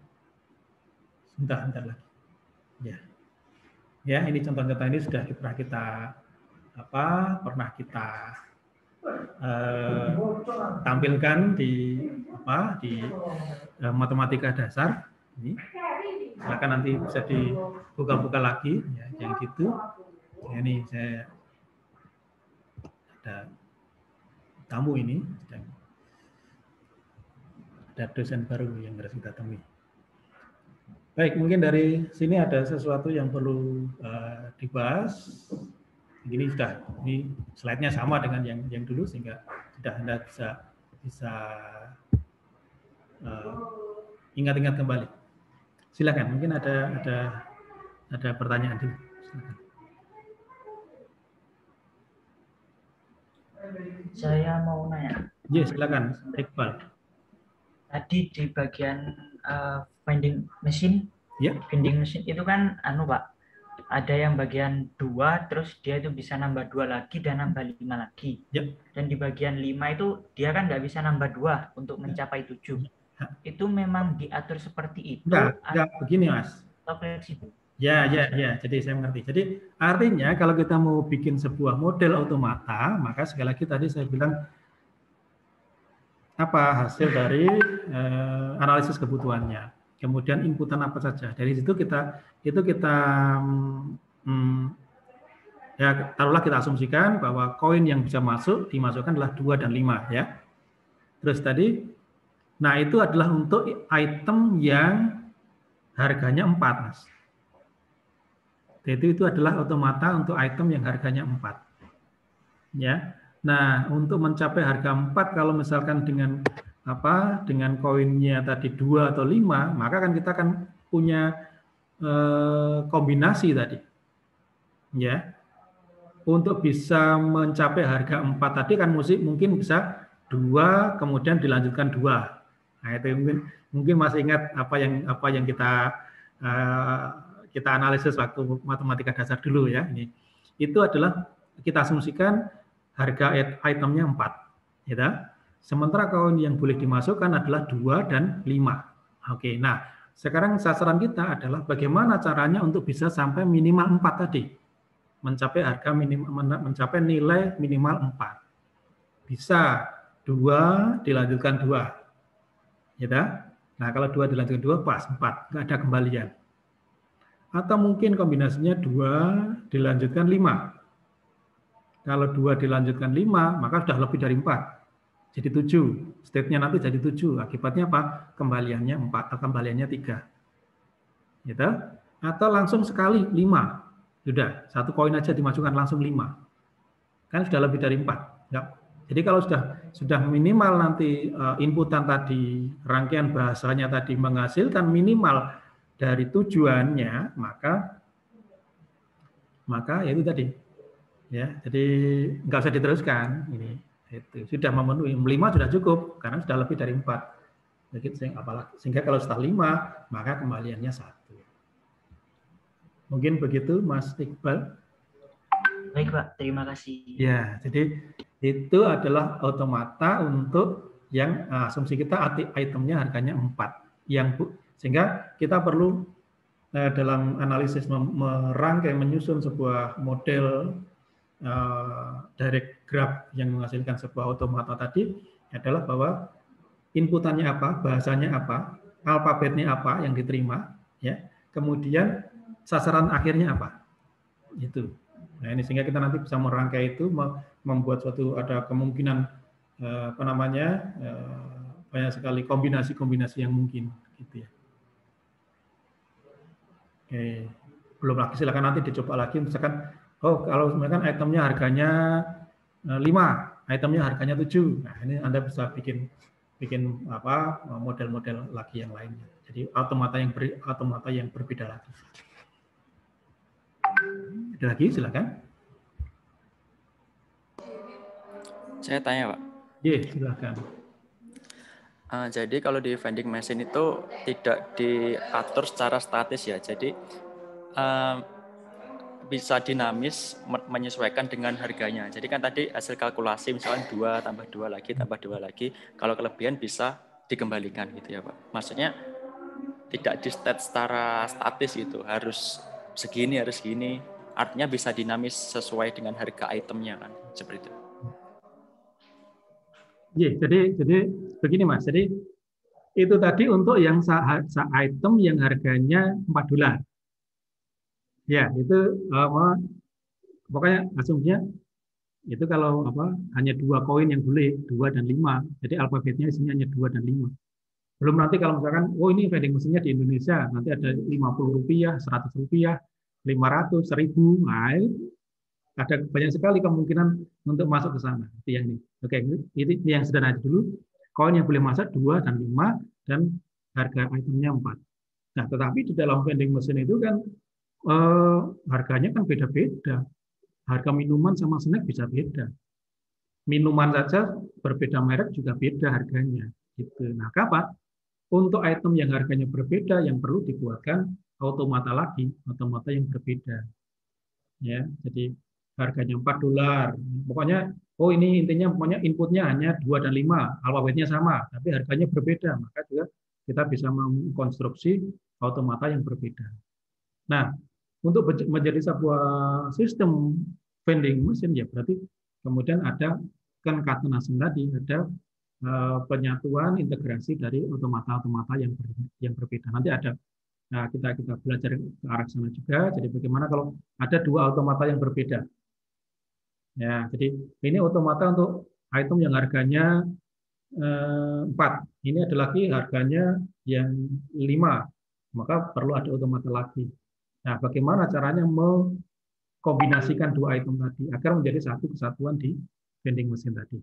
Bentar lagi. Ya, ini contoh-contoh ini sudah pernah kita tampilkan di matematika dasar. Ini silakan nanti bisa dibuka-buka lagi, ya, yang gitu. Ya, ini saya ada tamu ini, ada dosen baru yang harus kita temui. Baik, mungkin dari sini ada sesuatu yang perlu dibahas. Ini slide-nya sama dengan yang dulu, sehingga sudah Anda bisa ingat-ingat kembali. Silakan, mungkin ada pertanyaan dulu. Silakan. Saya mau nanya. Ya, silakan, Iqbal. Tadi di bagian vending machine, vending machine itu kan Pak, ada yang bagian 2, terus dia itu bisa nambah 2 lagi dan nambah 5 lagi. Dan di bagian 5 itu dia kan nggak bisa nambah 2 untuk mencapai 7. Itu memang diatur seperti itu? Enggak, begini Mas. Atau fleksibel? Ya, jadi saya mengerti. Jadi artinya kalau kita mau bikin sebuah model otomata, maka sekali lagi tadi saya bilang apa hasil dari analisis kebutuhannya, kemudian inputan apa saja. Dari situ kita ya taruhlah kita asumsikan bahwa koin yang bisa dimasukkan adalah 2 dan 5 ya. Terus tadi, nah itu adalah untuk item yang harganya 4 Mas. Itu adalah otomata untuk item yang harganya 4. Ya. Nah, untuk mencapai harga 4 kalau misalkan dengan koinnya tadi 2 atau 5, maka kan kita akan punya kombinasi tadi. Ya. Untuk bisa mencapai harga 4 tadi kan mungkin bisa 2 kemudian dilanjutkan 2. Nah, itu mungkin masih ingat apa yang kita analisis waktu matematika dasar dulu ya. Itu adalah kita asumsikan harga itemnya 4. Ya. Sementara koin yang boleh dimasukkan adalah 2 dan 5. Oke, nah sekarang sasaran kita adalah bagaimana caranya untuk bisa sampai minimal 4 tadi. Mencapai nilai minimal 4. Bisa 2 dilanjutkan 2. Ya. Nah, kalau 2 dilanjutkan 2 pas 4, enggak ada kembalian. Atau mungkin kombinasinya 2 dilanjutkan 5. Kalau 2 dilanjutkan 5, maka sudah lebih dari 4. Jadi 7. State-nya nanti jadi 7. Akibatnya apa? Kembaliannya 4 atau kembaliannya 3. Gitu? Atau langsung sekali 5. Sudah, satu koin aja dimasukkan langsung 5. Kan sudah lebih dari 4. Enggak. Jadi kalau sudah minimal nanti inputan tadi, rangkaian bahasanya tadi menghasilkan minimal dari tujuannya, maka ya itu tadi. Ya, jadi nggak usah diteruskan ini. Itu sudah memenuhi 5 sudah cukup karena sudah lebih dari 4. Jadi sehingga kalau setelah 5 maka kembaliannya 1. Mungkin begitu Mas Iqbal. Baik Pak, terima kasih. Ya, jadi itu adalah otomata untuk yang asumsi kita itemnya harganya 4. Sehingga kita perlu dalam analisis merangkai menyusun sebuah model direct graph yang menghasilkan sebuah otomata tadi adalah bahwa inputannya apa, bahasanya apa, alfabetnya apa yang diterima, ya, kemudian sasaran akhirnya apa, itu. Nah ini sehingga kita nanti bisa merangkai itu, membuat ada kemungkinan banyak sekali kombinasi-kombinasi yang mungkin, gitu ya. Oke, belum lagi silakan nanti dicoba lagi, misalkan kalau misalkan itemnya harganya 5, itemnya harganya 7. Nah, ini Anda bisa bikin model-model lagi yang lainnya. Jadi otomata yang berbeda lagi. Ada lagi silakan. Saya tanya, Pak. Iya, silakan. Jadi kalau di vending machine itu tidak diatur secara statis ya. Jadi bisa dinamis menyesuaikan dengan harganya. Jadi kan tadi hasil kalkulasi misalkan 2 tambah 2 lagi tambah 2 lagi. Kalau kelebihan bisa dikembalikan gitu ya Pak. Maksudnya tidak di state secara statis gitu, harus segini, artinya bisa dinamis sesuai dengan harga itemnya kan, seperti itu. Iya, jadi begini Mas, jadi itu tadi untuk yang item yang harganya $4. Ya, itu pokoknya asumsinya itu kalau hanya 2 koin yang boleh, 2 dan 5. Jadi alfabetnya isinya hanya 2 dan 5. Belum nanti kalau misalkan, ini vending mesinnya di Indonesia, nanti ada Rp50, Rp100, 500, 1.000, nah, ada banyak sekali kemungkinan untuk masuk ke sana. Itu yang ini. Oke, ini yang sederhana dulu. Koin yang boleh masuk 2 dan 5 dan harga itemnya 4. Nah, tetapi di dalam vending mesin itu kan harganya kan beda-beda. Harga minuman sama snack bisa beda. Minuman saja berbeda merek juga beda harganya. Gitu. Nah, kapan? Untuk item yang harganya berbeda, yang perlu dibuatkan automata lagi, automata yang berbeda. Ya, jadi harganya $4. Pokoknya, ini intinya pokoknya inputnya hanya 2 dan 5, alfabetnya sama, tapi harganya berbeda. Maka juga kita bisa mengkonstruksi automata yang berbeda. Nah, untuk menjadi sebuah sistem vending mesin, ya berarti kemudian ada concatenation tadi, ada penyatuan integrasi dari otomata-otomata yang berbeda. Nanti ada kita belajar ke arah sana juga. Jadi bagaimana kalau ada 2 otomata yang berbeda. Ya, jadi ini otomata untuk item yang harganya 4. Ini ada lagi harganya yang 5. Maka perlu ada otomata lagi. Nah, bagaimana caranya mengkombinasikan 2 item tadi agar menjadi satu kesatuan di vending mesin tadi.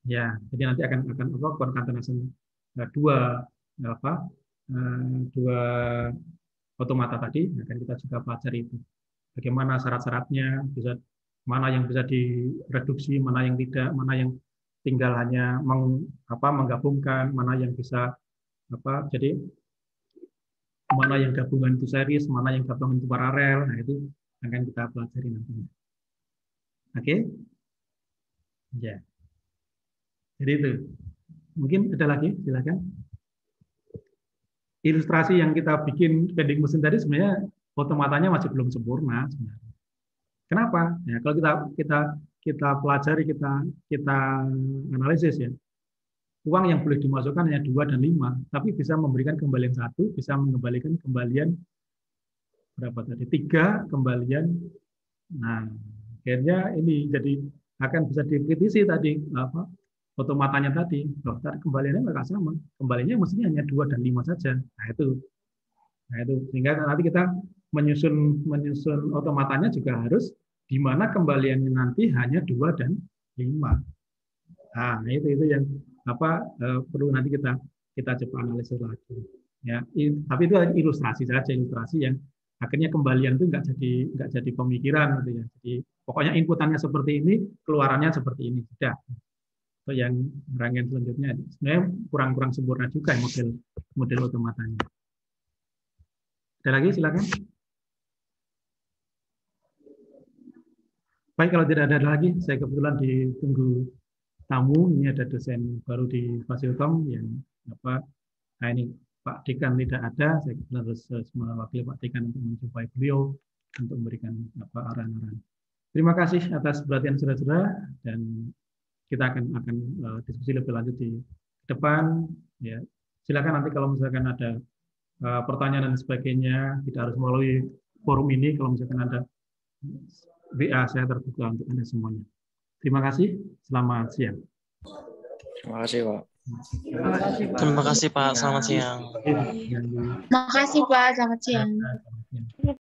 Ya, jadi nanti akan concatenation 2 otomata tadi akan kita juga pelajari itu. Bagaimana syarat-syaratnya, mana yang bisa direduksi, mana yang tidak, mana yang tinggal hanya menggabungkan, mana yang bisa jadi mana yang gabungan itu series, mana yang gabungan itu paralel. Nah, itu akan kita pelajari nantinya. Oke? Ya. Jadi itu. Mungkin ada lagi, silakan. Ilustrasi yang kita bikin vending mesin tadi sebenarnya otomatanya masih belum sempurna sebenarnya. Kenapa? Ya, kalau kita pelajari, kita analisis ya. Uang yang boleh dimasukkan hanya 2 dan 5, tapi bisa memberikan kembalian 1, bisa mengembalikan kembalian berapa tadi? 3 kembalian. Nah, akhirnya ini jadi akan bisa dikritisi tadi otomatanya tadi, kembaliannya nggak sama, kembaliannya mestinya hanya 2 dan 5 saja. Nah itu sehingga nanti kita menyusun otomatanya juga harus di mana kembaliannya nanti hanya 2 dan 5. Nah itu yang perlu nanti kita coba analisis lagi. Ya, tapi itu ilustrasi saja, ilustrasi yang akhirnya kembalian itu nggak jadi pemikiran gitu ya. Jadi pokoknya inputannya seperti ini, keluarannya seperti ini, sudah. Atau yang rangkaian selanjutnya sebenarnya kurang sempurna juga model otomatanya. Ada lagi, silakan. Baik, kalau tidak ada lagi, saya kebetulan ditunggu tamu. Ini ada dosen baru di Fasilkom yang ini Pak Dekan tidak ada, saya kebetulan harus mewakili Pak Dekan untuk menjumpai beliau untuk memberikan arahan-arahan. Terima kasih atas perhatian saudara-saudara, dan kita akan diskusi lebih lanjut di depan. Ya, silakan nanti kalau misalkan ada pertanyaan dan sebagainya, tidak harus melalui forum ini. Kalau misalkan ada WA, saya terbuka untuk Anda semuanya. Terima kasih. Selamat siang. Terima kasih, Pak. Terima kasih, Pak. Selamat siang. Terima kasih, Pak. Selamat siang.